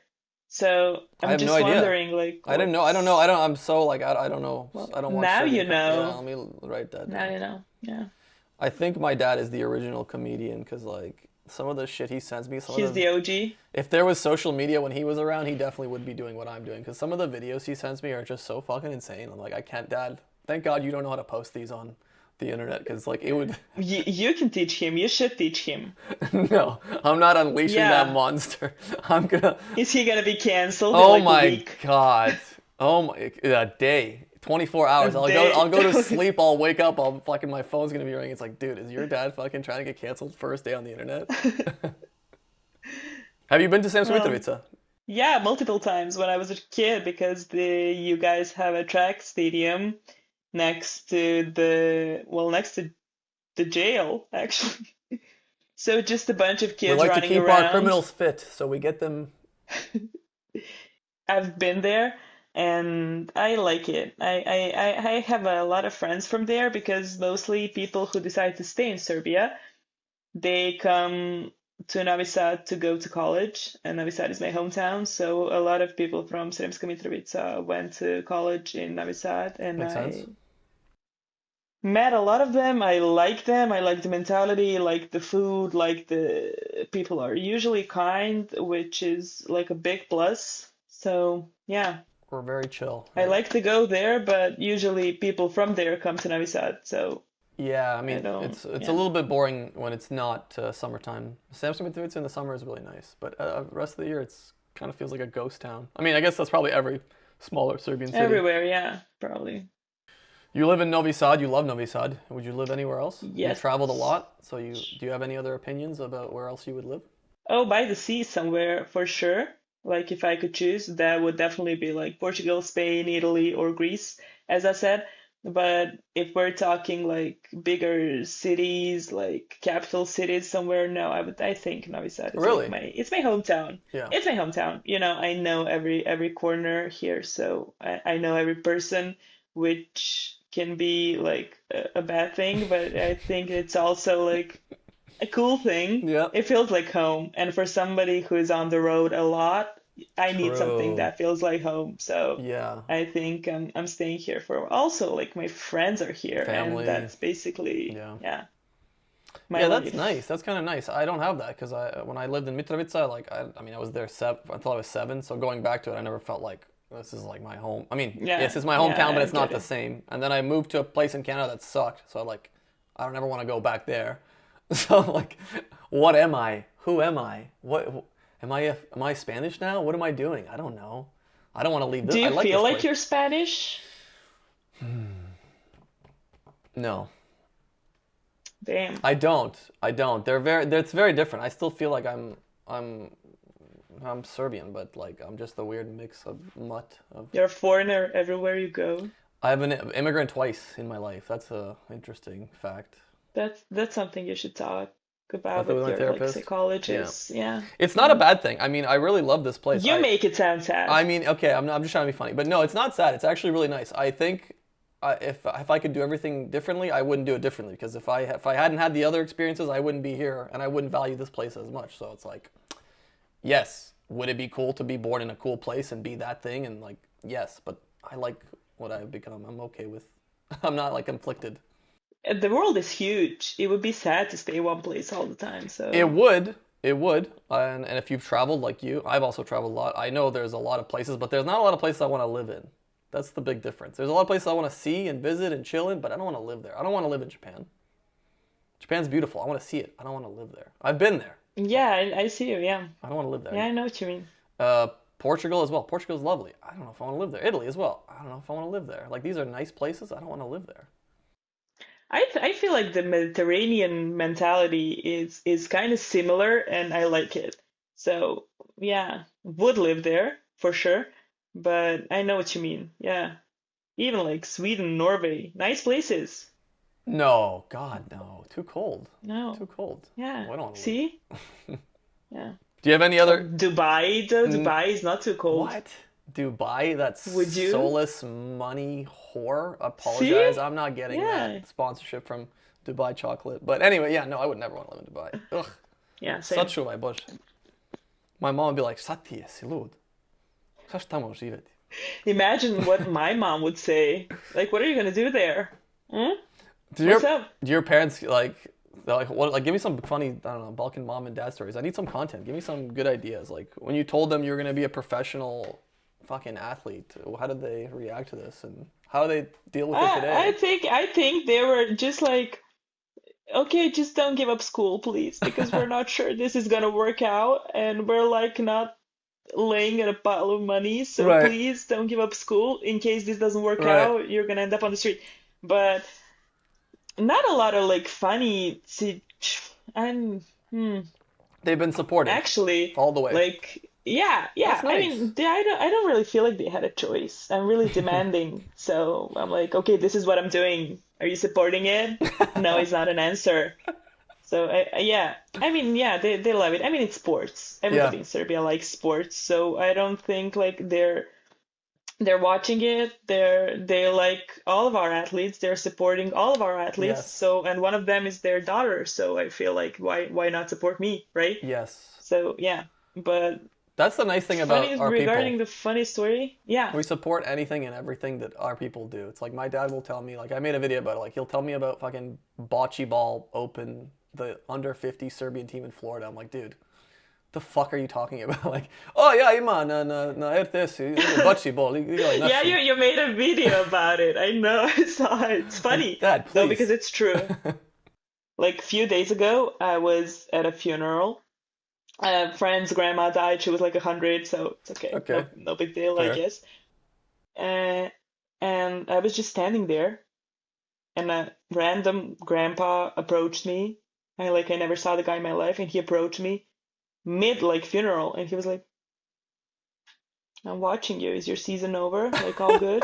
So I I'm have no just idea. wondering, like, I didn't know. I don't know. I don't. I'm so like I don't know. well, I don't watch now you Serbian. Yeah, know. let me write that Now down. you know. Yeah. I think my dad is the original comedian because like some of the shit he sends me, some He's of the the OG. if there was social media when he was around, he definitely would be doing what I'm doing because some of the videos he sends me are just so fucking insane. I'm like, I can't, Dad. Thank God you don't know how to post these on the internet because like it would. You can teach him. You should teach him. No, I'm not unleashing that Yeah. monster. I'm gonna. Is he gonna be canceled in Oh like a my week? God. Oh my, a day. 24 hours. A day. I'll go to sleep, I'll wake up, my phone's gonna be ringing. It's like, dude, is your dad fucking trying to get canceled first day on the internet? Have you been to Sremska Well, Mitrovica? yeah, multiple times when I was a kid because you guys have a track stadium next to next to the jail actually. So just a bunch of We kids like to running keep our around. criminals fit, so we get them. I've been there and I like it. I have a lot of friends from there because mostly people who decide to stay in Serbia, they come to Novi Sad to go to college, and Novi Sad is my hometown, so a lot of people from Sremska Mitrovica went to college in Novi Sad, and Makes sense. I met a lot of them. I like them. I like the mentality, like the food, like the people are usually kind, which is like a big plus. So, yeah, We're very chill, I right? like to go there, but usually people from there come to Novi Sad. So, Yeah, I I mean, don't, it's a yeah. little bit boring when it's not summertime. Samson Mitrovica in the summer is really nice, but the rest of the year it's kind of feels like a ghost town. I mean, I guess that's probably every smaller Serbian city. Everywhere, yeah, probably. You live in Novi Sad. You love Novi Sad. Would you live anywhere else? You've Yes. traveled a lot, so do you have any other opinions about where else you would live? Oh, by the sea somewhere for sure. Like if I could choose, that would definitely be like Portugal, Spain, Italy, or Greece, as I said. But if we're talking like bigger cities, like capital cities somewhere, no, I think Novi Sad is like Really? it's my hometown. Yeah. It's my hometown. I know every corner here, so I know every person, which can be like a bad thing, but I think it's also like a cool thing. Yeah. It feels like home. And for somebody who is on the road a lot, I need something True. that feels like home. So Yeah. I think I'm staying here for also like my friends are here, and Family. that's basically, Yeah. yeah, my Yeah, that's life. nice. That's kind of nice. I don't have that because when I lived in Mitrovica, I mean, I was there until I was 7. So going back to it, I never felt like this is like my home. I mean, Yeah, yes, it's my yeah, hometown, but I it's not get the it. same. And then I moved to a place in Canada that sucked. So I don't ever want to go back there. So like, what am I? Who am I? What am I Spanish now? What am I doing? I don't know. I don't want to leave this. Do I you like feel this like place. you're Spanish? No, Damn. I don't. I don't. It's very different. I still feel like I'm Serbian, but like I'm just a weird mix of mutt of. You're a foreigner everywhere you go. I've been an immigrant twice in my life. That's a interesting fact. That's something you should talk about With with my your like therapist. Yeah, psychologist. Yeah. it's not a Yeah. bad thing. I mean, I really love this place. You make it sound sad. I mean, okay, I'm just trying to be funny, but no, it's not sad. It's actually really nice. I think if I could do everything differently, I wouldn't do it differently because if I hadn't had the other experiences, I wouldn't be here and I wouldn't value this place as much. So it's like, yes, would it be cool to be born in a cool place and be that thing? And like, yes, but I like what I've become. I'm okay with. I'm not like conflicted. The world is huge. It would be sad to stay one place all the time. It So, would. It would. And if you've traveled like you, I've also traveled a lot. I know there's a lot of places, but there's not a lot of places I want to live in. That's the big difference. There's a lot of places I want to see and visit and chill in, but I don't want to live there. I don't want to live in Japan. Japan's beautiful. I want to see it. I don't want to live there. I've been there. yeah, I see you. Yeah. I don't want to live Yeah, there. I know what you mean. Portugal as well. Portugal's lovely. I don't know if I want to live there. Italy as well. I don't know if I want to live there. Like these are nice places. I don't want to live there. I feel like the Mediterranean mentality is kind of similar, and I like it. So, yeah, would live there for sure. But I know what you mean. Yeah. Even like Sweden, Norway, nice places. No, God, no. Too cold. No. Too cold. Yeah. I don't want to live. See? Yeah. Do you have any other? Dubai, though. Dubai is not too cold. What? Dubai? That Would you? soulless money whore? Apologize. See? I'm not getting Yeah. that sponsorship from Dubai chocolate. But anyway, yeah, no, I would never want to live in Dubai. Ugh. Yeah, same. Sad my bush. My mom would be like, sad ti jesi lud? Kaš tamo živeti? Imagine what my mom would say. Like, what are you gonna do there? Hmm? Do What's your, up? do your parents like, they're like, what, like, give me some funny, I don't know, Balkan mom and dad stories. I need some content. Give me some good ideas. Like, when you told them you were going to be a professional fucking athlete, how did they react to this? And how do they deal with it I today? think they were just like, okay, just don't give up school, please, because we're not sure this is gonna work out, and we're like not laying in a pile of money, so Right, please don't give up school in case this doesn't work right. out, you're gonna end up on the street. But not a lot of like funny, see, and They've been supportive actually, all the way. like, yeah, That's yeah. I nice. mean, I don't really feel like they had a choice. I'm really demanding, so I'm like, okay, this is what I'm doing. Are you supporting it? No, it's not an answer. So yeah, I mean, yeah, they love it. I mean, it's sports. Yeah. Everybody in Serbia likes sports, so I don't think like they're watching it. They like all of our athletes. They're supporting all of our athletes. Yes. So, and one of them is their daughter. So I feel like why not support me, right? Yes. So yeah, but That's the nice thing funny about our regarding people. the funny story, yeah. We support anything and everything that our people do. It's like my dad will tell me, like I made a video about it, like he'll tell me about fucking bocce ball open, the under 50 Serbian team in Florida. I'm like, dude, the fuck are you talking about? Like, oh yeah, ima na RTS, basketball. Yeah, you made a video about it. I know, I saw it. It's funny. Dad, No, please. because it's true. Like a few days ago, I was at a funeral. A friend's grandma died. She was like 100, so it's okay. Okay. No big deal, I Fair. guess. Uh, and I was just standing there, and a random grandpa approached me. I never saw the guy in my life, and he approached me mid like funeral, and he was like, "I'm watching you. Is your season over? Like all good?"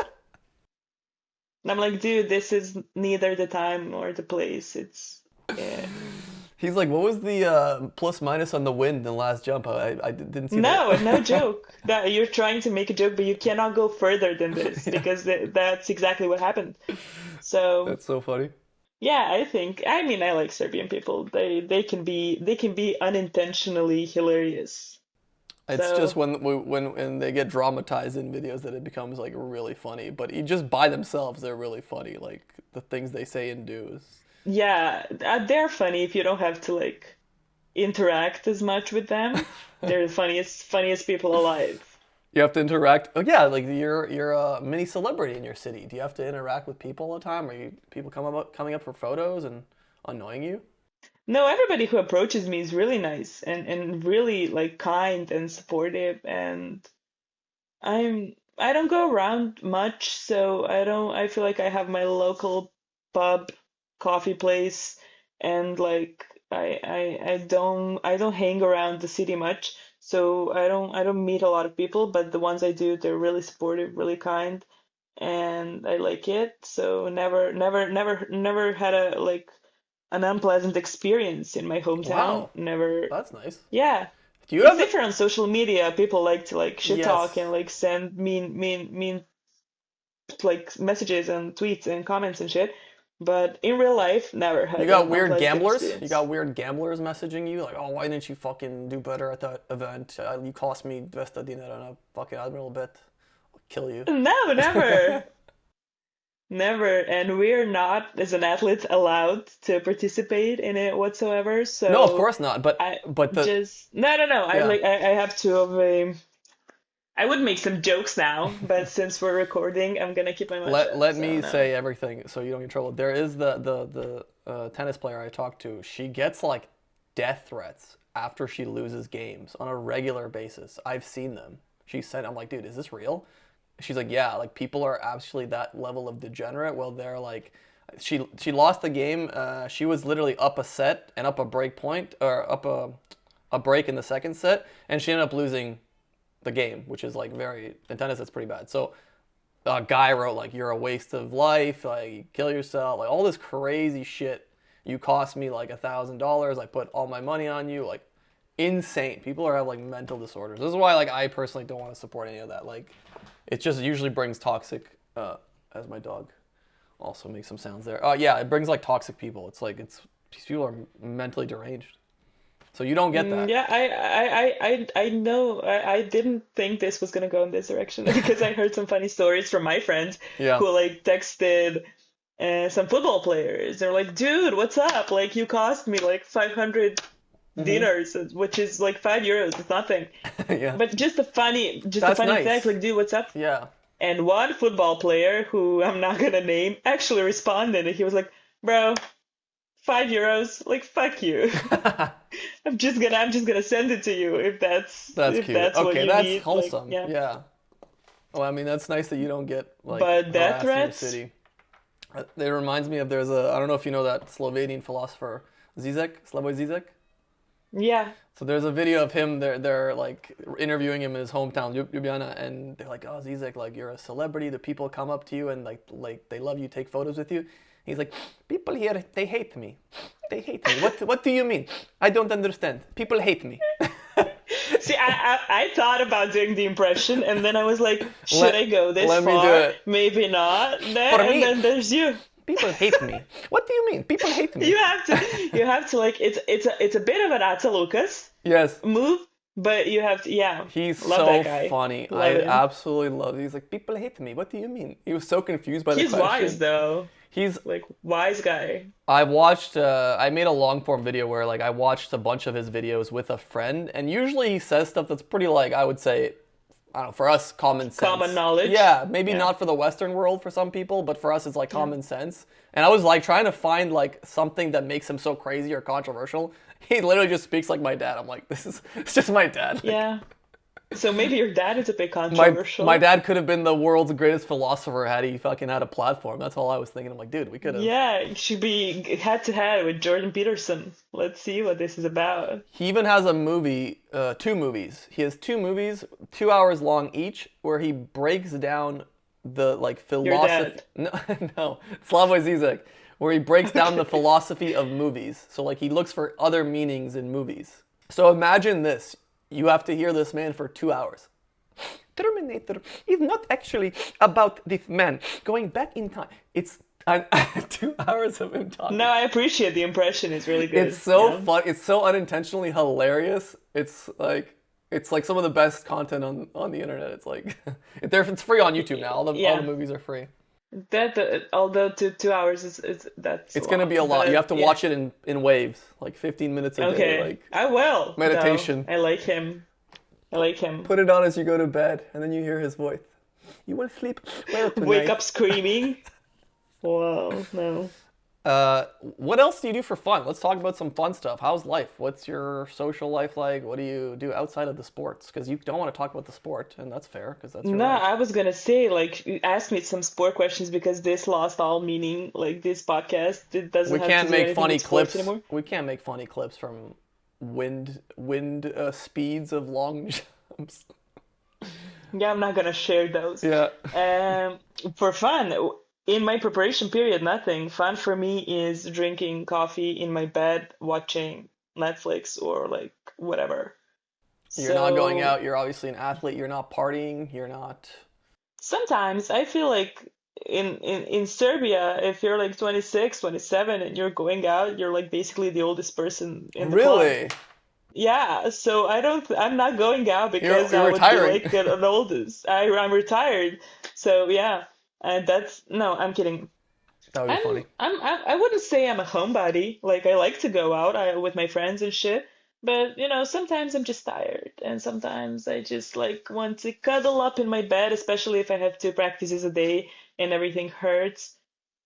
And I'm like, "Dude, this is neither the time nor the place. It's yeah." He's like, what was the plus minus on the wind in the last jump? I didn't see No, that. no joke. That you're trying to make a joke, but you cannot go further than this because that's exactly what happened. So That's so funny. yeah, I mean, I like Serbian people. They can be unintentionally hilarious. It's So just when they get dramatized in videos that it becomes like really funny. But just by themselves, they're really funny. Like the things they say and do is. yeah, they're funny if you don't have to like interact as much with them. They're the funniest people alive. You have to interact. Oh yeah, like you're a mini celebrity in your city. Do you have to interact with people all the time? Are you people coming up for photos and annoying you? No, everybody who approaches me is really nice and really like kind and supportive, and I don't go around much, so I feel like I have my local pub, coffee place, and like I don't hang around the city much, so I don't meet a lot of people, but the ones I do, they're really supportive, really kind, and I like it. So never had a like an unpleasant experience in my hometown. Wow, Never. that's nice. Yeah. Do you It's have? different on social media. People like to like shit talk Yes. and like send mean like messages and tweets and comments and shit. But in real life, never You had got an weird unpleasant gamblers. You experience. got weird gamblers messaging you like, "Oh, why didn't you fucking do better at that event? You cost me 200 dinar on a fucking admiral bet. I'll kill you." No, never. Never. And we're not, as an athlete, allowed to participate in it whatsoever. No, of So course not. But I but the just no. I yeah. like I have to of a I would make some jokes now, but since we're recording, I'm gonna keep my mouth shut. Let So me no. say everything so you don't get in trouble. There is the tennis player I talked to. She gets like death threats after she loses games on a regular basis. I've seen them. She said, "I'm like, dude, is this real?" She's like, "Yeah, like people are actually that level of degenerate. Well, they're like, she lost the game. She was literally up a set and up a break point or up a break in the second set, and she ended up losing the game, which is like very in tennis. That's pretty bad. So a guy wrote like, "You're a waste of life. Like you kill yourself. Like all this crazy shit. You cost me like $1,000. I put all my money on you. Like insane. People are have like mental disorders. This is why like I personally don't want to support any of that. Like it just usually brings toxic. As my dog also makes some sounds there. Yeah, it brings like toxic people. It's like these people are mentally deranged. So you don't get that. Yeah, I know. I didn't think this was gonna go in this direction because I heard some funny stories from my friends Yeah. who like texted some football players. They're like, "Dude, what's up? Like, you cost me like 500 dinars, which is like €5. It's nothing." Yeah. But just a That's funny text, nice. like, "Dude, what's up?" Yeah. And one football player who I'm not gonna name actually responded, and he was like, "Bro, €5, like fuck you. I'm just gonna send it to you if that's That's if cute. that's what Okay, you that's need." Like, wholesome. yeah. Yeah. Well, I mean, that's nice that you don't get like But death harassed in your threats? city. It reminds me of I don't know if you know that Slovenian philosopher Slavoj Zizek. Yeah. So there's a video of him. They're like interviewing him in his hometown, Ljubljana, and they're like, "Oh, Zizek, like you're a celebrity. The people come up to you and like they love you, take photos with you." He's like, "People here, they hate me. They hate me. What do you mean? I don't understand. People hate me." See, I thought about doing the impression, and then I was like, should Let- I go this let me do far? it. Maybe not. For And me- then there's you. People hate me. What do you mean? People hate me. You have to like it's a bit of an Atta Lucas Yes. move, but you have to He's love so that guy. funny. Love I him. absolutely love it. He's like, people hate me. What do you mean? He was so confused by the He's question. wise though. He's Like, wise guy. I watched. I made a long form video where like I watched a bunch of his videos with a friend, and usually he says stuff that's pretty like I would say, I don't know, for us common sense. Common knowledge. Yeah, maybe Yeah. not for the Western world for some people, but for us it's like common sense. And I was like trying to find like something that makes him so crazy or controversial. He literally just speaks like my dad. I'm like, it's just my dad. Yeah. So maybe your dad is a bit My controversial. my dad could have been the world's greatest philosopher had he fucking had a platform. That's all I was thinking. I'm like, dude, we could have. Yeah, it should be head to head with Jordan Peterson. Let's see what this is about. He even has a movie, two movies. He has two movies, 2 hours long each, where he breaks down the like philosophy. Your dad. No, no, Slavoj Zizek, where he breaks down the philosophy of movies. So like he looks for other meanings in movies. So imagine this: you have to hear this man for 2 hours. Terminator is not actually about this man going back in time. It's 2 hours of him talking. No, I appreciate the impression. It's really good. It's so Yeah. fun. It's so unintentionally hilarious. It's like some of the best content on the internet. It's like it's free on YouTube now. All the movies are free. Although 2 hours is that's It's gonna be a lot. but You have to yeah. watch it in waves, like 15 minutes a day. Okay, Like I will. meditation. though. I like him. I like him. put it on as you go to bed, and then you hear his voice. You want to sleep well tonight. Wake up screaming. Wow, no. What else do you do for fun? Let's talk about some fun stuff. How's life? What's your social life like? What do you do outside of the sports? Because you don't want to talk about the sport, and that's fair, because that's your No, life. I was gonna say, like, you asked me some sport questions because this lost all meaning. Like, this podcast, it doesn't We have can't to do make anything funny with sports clips. anymore. We can't make funny clips from wind speeds of long jumps. Yeah, I'm not gonna share those. Yeah. For fun, in my preparation period, nothing. Fun for me is drinking coffee in my bed, watching Netflix or like whatever. You're not going So out. You're obviously an athlete. You're not partying. You're not. sometimes I feel like in Serbia, if you're like 26, 27 and you're going out, you're like basically the oldest person in the club. Really? Yeah, so I'm not going out because You're I would be retiring. like an oldest. I'm retired. So yeah, and no, I'm kidding. That would be funny. I wouldn't say I'm a homebody. Like I like to go out with my friends and shit. But sometimes I'm just tired, and sometimes I just like want to cuddle up in my bed, especially if I have 2 practices a day and everything hurts.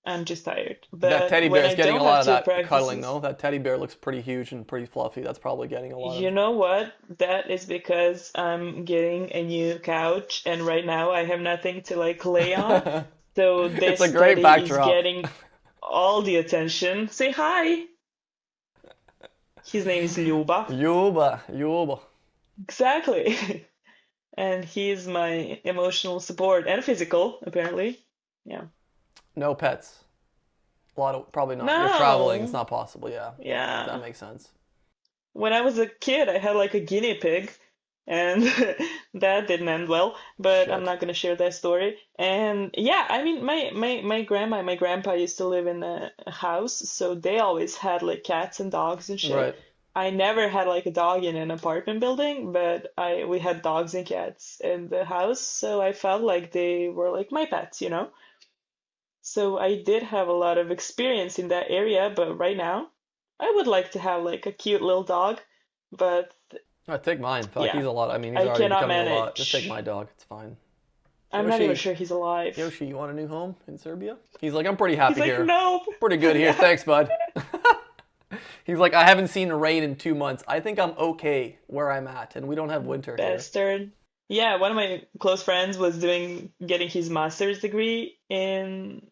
I'm just tired. That But teddy when bear is I getting a don't lot have of two that cuddling, practices, though. That teddy bear looks pretty huge and pretty fluffy. That's probably getting a lot of. you know what? That is because I'm getting a new couch, and right now I have nothing to like lay on. So It's this a great teddy is backdrop. getting all the attention. Say hi. His name is Ljuba. Yuba. Exactly. And he's my emotional support and physical, apparently. Yeah. No pets. Probably not. You're traveling. It's No. not possible. Yeah, Yeah. that makes sense. When I was a kid, I had like a guinea pig, and that didn't end well, but I'm Shit. not gonna share that story. And yeah, I mean, my grandma and my grandpa used to live in a house, so they always had like cats and dogs and shit. Right. I never had like a dog in an apartment building, but we had dogs and cats in the house, so I felt like they were like my pets. So I did have a lot of experience in that area, but right now I would like to have like a cute little dog, but Take mine. Fuck, yeah, he's a lot. I mean, he's I already cannot becoming a lot. Just take manage. my dog. It's fine. I'm not even Yoshi, sure he's alive. Yoshi, you want a new home in Serbia? He's like, I'm pretty He's happy like, here. nope. Pretty good here. Yeah, Thanks, bud. He's like, I haven't seen rain in 2 months. I think I'm okay where I'm at, and we don't have winter here. bastard. Yeah, one of my close friends was getting his master's degree in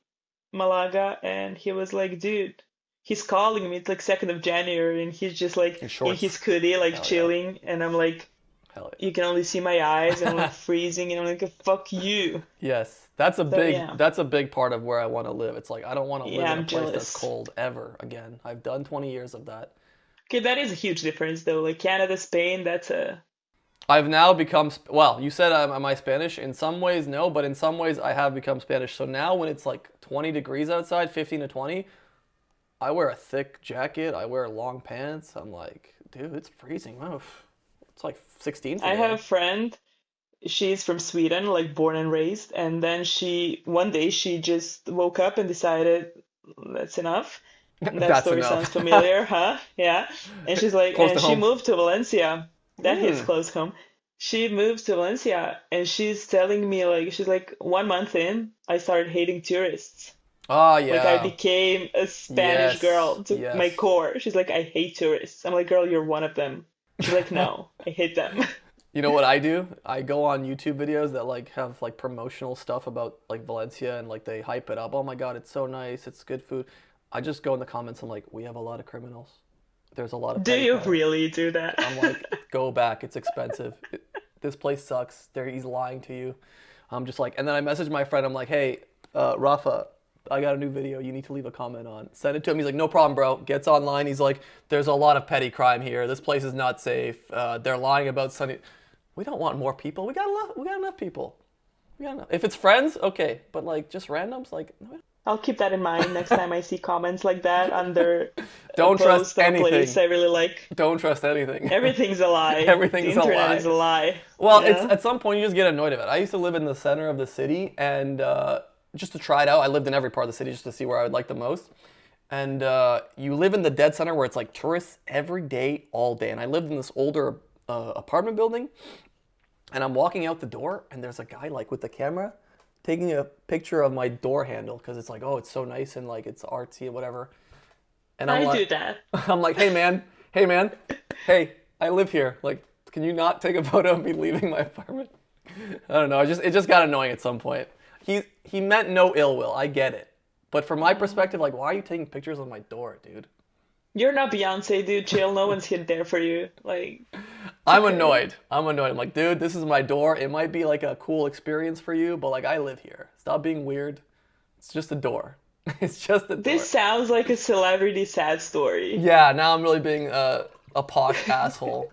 Malaga, and he was like, dude, he's calling me. It's like 2nd of January, and he's just like In in shorts. his hoodie, like Hell yeah. chilling, and I'm like, Hell you can only see my eyes, and I'm like freezing, and I'm like, fuck you. yeah. Yes, that's a big. yeah. That's a big part of where I want to live. It's like I don't want to Yeah, live in a I'm place that's jealous. cold ever again. I've done 20 years of that. Okay, that is a huge difference though. Like Canada, Spain, that's a I've now become well. You said am I Spanish? In some ways, no, but in some ways, I have become Spanish. So now, when it's like 20 degrees outside, 15 to 20, I wear a thick jacket. I wear long pants. I'm like, dude, it's freezing. Oh, it's like 16 I have today. a friend, she's from Sweden, like born and raised, and then one day she just woke up and decided that's enough. That That's story sounds enough. familiar, huh? Yeah. And she's like, Close and to she home. moved to Valencia. That hits Mm. close home. She moves to Valencia and she's telling me like she's like 1 month in, I started hating tourists. Oh Like I yeah. became a Spanish Yes. girl to my Yes. core. She's like, I hate tourists. I'm like, girl, you're one of them. She's like, no, I hate them. You know what I do? I go on YouTube videos that like have like promotional stuff about like Valencia and like they hype it up. Oh my God, it's so nice. It's good food. I just go in the comments. I'm like, we have a lot of criminals. There's a lot of Do petty you crime. really do that? I'm like, go back. It's expensive. This place sucks. He's lying to you. I'm just like, and then I message my friend. I'm like, hey, Rafa, I got a new video. You need to leave a comment on. Send it to him. He's like, no problem, bro. Gets online. He's like, there's a lot of petty crime here. This place is not safe. They're lying about Sunny. We don't want more people. We got enough. We got enough people. We got enough. If it's friends, okay. But like just randoms, like no. I'll keep that in mind next time I see comments like that under a Don't trust post of a place anything. I really like. Don't trust anything. Everything's a lie. The Everything's a internet lie. is a lie. Well, it's Yeah. at some point you just get annoyed of it. I used to live in the center of the city, and just to try it out, I lived in every part of the city just to see where I would like the most. And you live in the dead center where it's like tourists every day, all day. And I lived in this older apartment building, and I'm walking out the door, and there's a guy like with the camera taking a picture of my door handle because it's like, oh, it's so nice and like it's artsy and whatever. And I'm I do like, that. I'm like, hey man, hey, I live here. Like, can you not take a photo of me leaving my apartment? I don't know. It just got annoying at some point. He meant no ill will. I get it, but from my perspective, like, why are you taking pictures of my door, dude? You're not Beyonce, dude. Chill. No one's hid there for you. Like, it's I'm okay. annoyed. I'm annoyed. I'm like, dude, this is my door. It might be like a cool experience for you, but like, I live here. Stop being weird. It's just a door. It's just a door. This sounds like a celebrity sad story. Yeah, now I'm really being a posh asshole.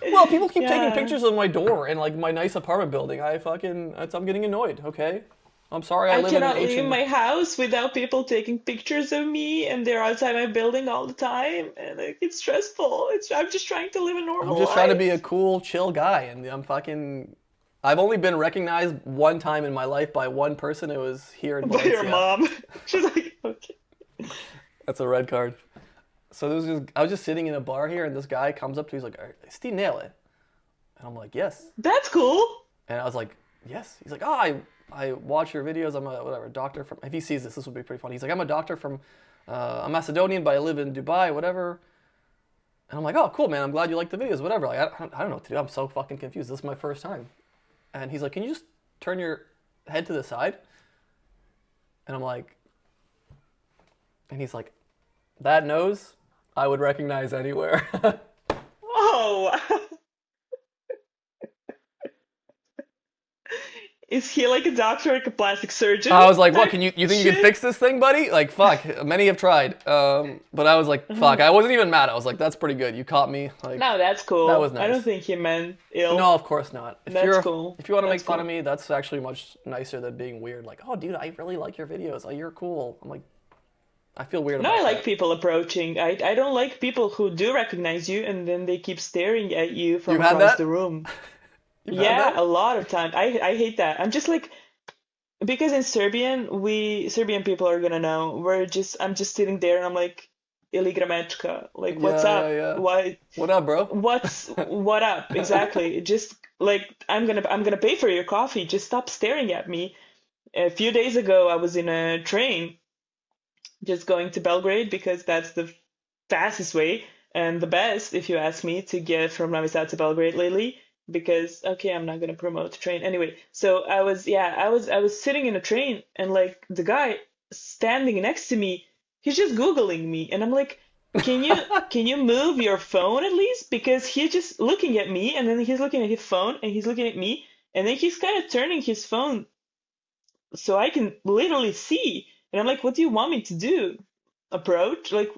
Well, people keep taking Yeah. pictures of my door in like my nice apartment building. I'm getting annoyed. Okay, I'm sorry. I I live in an cannot leave ancient. my house without people taking pictures of me, and they're outside my building all the time, and like, it's stressful. I'm just trying to live a I'm normal just trying to be a life. cool, chill guy, and I'm fucking. I've only been recognized one time in my life by one person. It was here in By your Valencia. mom. She's like, okay. That's a red card. So I was just sitting in a bar here, and this guy comes up to me. He's like, "Is Steve nail it?" And I'm like, "Yes." That's cool. And I was like, yes. He's like, oh, I watch your videos. I'm a whatever doctor from. If he sees this, this would be pretty funny. He's like, I'm a doctor from. I'm Macedonian, but I live in Dubai, whatever. And I'm like, oh, cool, man. I'm glad you like the videos, whatever. Like, I don't know what to do. I'm so fucking confused. This is my first time. And he's like, can you just turn your head to the side? And I'm like, and he's like, that nose, I would recognize anywhere. Oh, is he like a doctor, like a plastic surgeon I was like, what? type Can you think you can shit? fix this thing, buddy? Like, fuck. Many have tried. But I was like, fuck. I wasn't even mad. I was like, that's pretty good. You caught me. Like, No, that's that was cool. I don't nice. think he meant ill. No, of course not. That's cool. If you want to make That's fun of cool. me, that's actually much nicer than being weird. Like, oh, dude, I really like your videos. Oh, you're cool. I'm like, I feel weird No, I about like that. people approaching. I don't like people who do recognize you and then they keep staring at you from You've had across that? the room. You've had Yeah, that? a lot of times. I hate that. I'm just like, because in Serbian, we Serbian people are gonna know. I'm just sitting there and I'm like, ili gramečka. Like, what's Yeah, yeah, up? yeah. Why? What up, bro? What up? Exactly. Just like, I'm gonna pay for your coffee. Just stop staring at me. A few days ago, I was in a train just going to Belgrade because that's the fastest way and the best, if you ask me, to get from Novi Sad to Belgrade lately. Because okay, I'm not gonna promote the train anyway. So I was sitting in a train and like the guy standing next to me, he's just Googling me, and I'm like, can you move your phone at least? Because he's just looking at me, and then he's looking at his phone, and he's looking at me, and then he's kind of turning his phone so I can literally see. And I'm like, what do you want me to do? Approach? Like,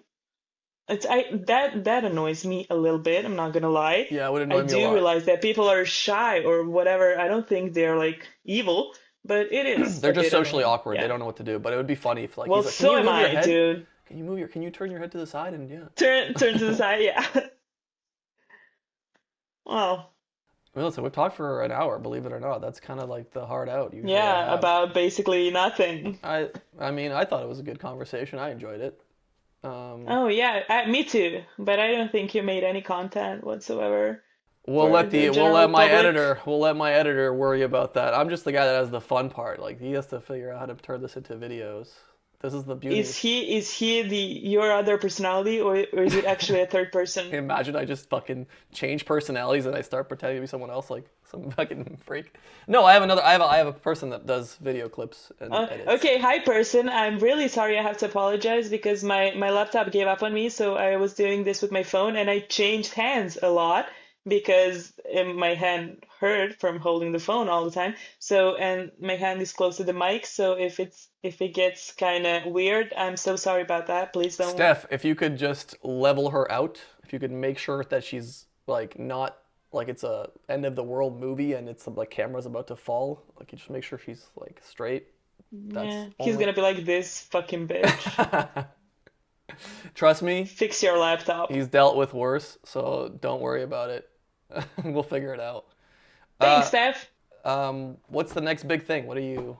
that annoys me a little bit, I'm not gonna lie. Yeah, it would I annoy me a do lot. realize that people are shy or whatever. I don't think they're like evil, but it is They're a just bit socially annoying. awkward. They Yeah. don't know what to do. But it would be funny if like Well, he's like, can so you am move your I, head? dude. Can you turn your head to the side? And yeah. Turn to the side, yeah. Well, Listen, we've talked for an hour, believe it or not. That's kind of like the hard out usually I Yeah, have. about basically nothing. I mean, I thought it was a good conversation. I enjoyed it. Oh yeah, me too. But I don't think you made any content whatsoever We'll for let the general public. we'll let my editor worry about that. I'm just the guy that has the fun part. Like he has to figure out how to turn this into videos. This is the beauty. Is he the your other personality, or is it actually a third person? Imagine I just fucking change personalities and I start pretending to be someone else, like some fucking freak. No, I have another. I have a person that does video clips and edits. Okay, hi person. I'm really sorry. I have to apologize because my laptop gave up on me, so I was doing this with my phone and I changed hands a lot because my hand hurt from holding the phone all the time. So, and my hand is close to the mic, so if it gets kind of weird, I'm so sorry about that. Please don't. Steph, if you could just level her out, if you could make sure that she's like not like it's a end of the world movie and it's like camera's about to fall, like you just make sure she's like straight. That's Yeah, he's gonna be like this fucking bitch. Trust me, Fix your laptop. he's dealt with worse, so don't worry about it. We'll figure it out. Thanks, Uh, Steph. what's the next big thing? What are you?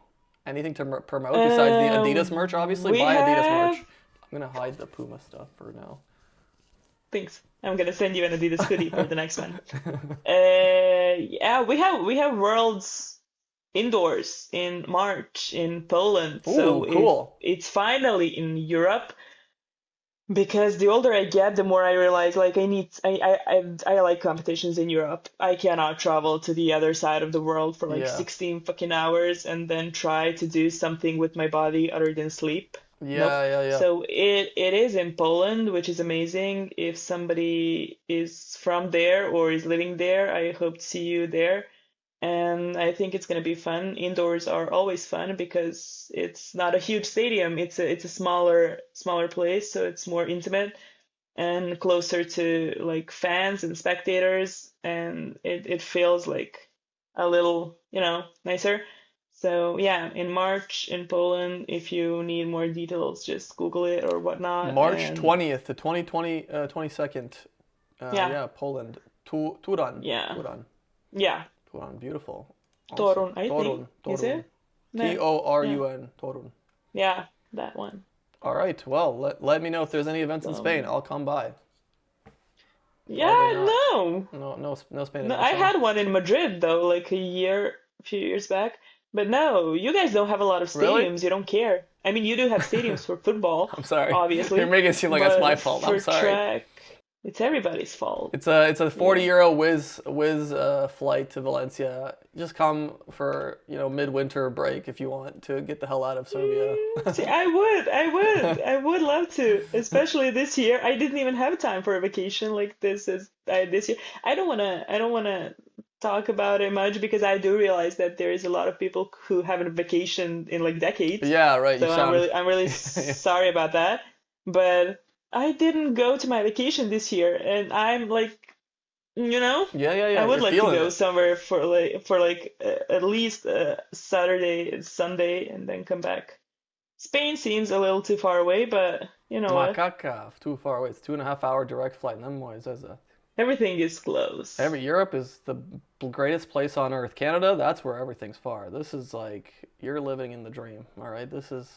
Anything to promote besides the Adidas merch? Obviously, We buy Adidas merch. have. I'm gonna hide the Puma stuff for now. Thanks. I'm gonna send you an Adidas hoodie for the next one. Yeah, we have Worlds indoors in March in Poland. So Ooh, cool. it's finally in Europe. Because the older I get, the more I realize like I like competitions in Europe. I cannot travel to the other side of the world for like Yeah, 16 fucking hours and then try to do something with my body other than sleep. Nope. yeah. So it is in Poland, which is amazing. If somebody is from there or is living there, I hope to see you there. And I think it's going to be fun. Indoors are always fun because it's not a huge stadium. It's a smaller place, so it's more intimate and closer to like fans and spectators, and it feels like a little, nicer. So yeah, in March in Poland, if you need more details, just Google it or whatnot. March And 20th to 22nd. yeah, Yeah, Poland. Turan. yeah, Turan. yeah. Turan. Beautiful. Awesome. Torun, I think. Torun. Is Torun. it? No. Yeah. Torun. Torun. Yeah, that one. All right. Well, let me know if there's any events in Spain. Um, I'll come by. Probably yeah, not. no. No Spain No, events, I huh? had one in Madrid though, like a few years back. But no, you guys don't have a lot of Really? stadiums. You don't care. I mean, you do have stadiums for football, I'm sorry. You're obviously, making it seem like it's my but fault. I'm for sorry. track, it's everybody's fault. It's a 40 Yeah. euro whiz flight to Valencia. Just come for midwinter break if you want to get the hell out of Serbia. See, I would love to, especially this year. I didn't even have time for a vacation like this year. I don't wanna talk about it much because I do realize that there is a lot of people who haven't vacationed in like decades. Yeah, right. You So sound. I'm really sorry about that. But I didn't go to my vacation this year, and I'm like, you know, Yeah. I would You're like to feeling go it. somewhere for like at least Saturday and Sunday and then come back. Spain seems a little too far away, but you know what? Macaca, too far away. It's 2.5 hour direct flight. Nem moois, is it? Everything is close. Europe is the greatest place on earth. Canada, that's where everything's far. This is like you're living in the dream. All right, this is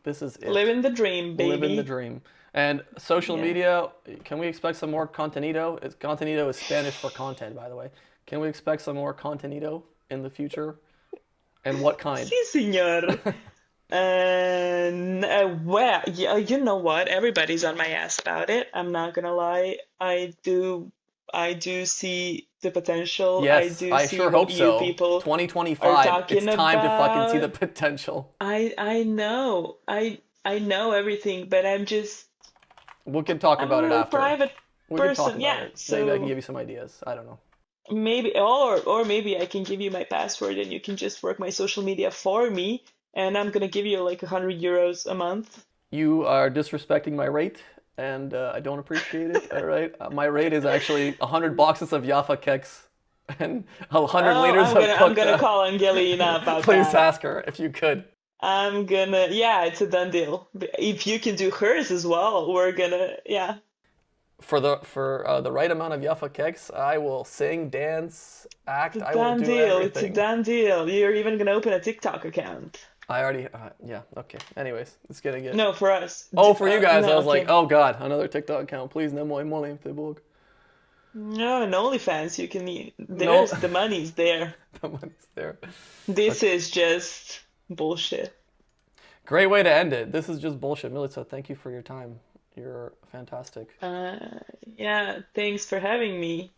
it. Living the dream, Living the baby. dream. And social Yeah. media, can we expect some more contenido? Contenido is Spanish for content, by the way. Can we expect some more contenido in the future? And what kind? Sí, señor. And well, yeah, you know what? Everybody's on my ass about it. I'm not gonna lie. I do see the potential. I Yes, do I see sure hope what you so. people are 2025, it's talking time to fucking see the about. potential. I know. I know everything, but We can talk I'm a about it really after. private We can talk person. about Yeah. it. Maybe I can So give you some ideas. I don't know. maybe or maybe I can give you my password and you can just work my social media for me, and I'm gonna give you like 100 euros a month. You are disrespecting my rate, and I don't appreciate it. All right, my rate is actually 100 boxes of Jaffa cakes and 100 Oh, liters of I'm cooked. gonna call Angelina about Please that. ask her if you could. Yeah, it's a done deal. If you can do hers as well, we're gonna, yeah. For the right amount of Jaffa keks, I will sing, dance, act. I will Done do deal. It's a everything. done deal. You're even gonna open a TikTok account. I already, yeah, okay. Anyways, it's gonna get. No, for us. Oh, for you guys, I No, was like, okay. oh god, another TikTok account. Please, nemoj, molim te Bog. No, an OnlyFans. You can. No, There's the money's there. the money's there. This is just bullshit. Great way to end it. This is just bullshit. Milica, thank you for your time. You're fantastic. Yeah, thanks for having me.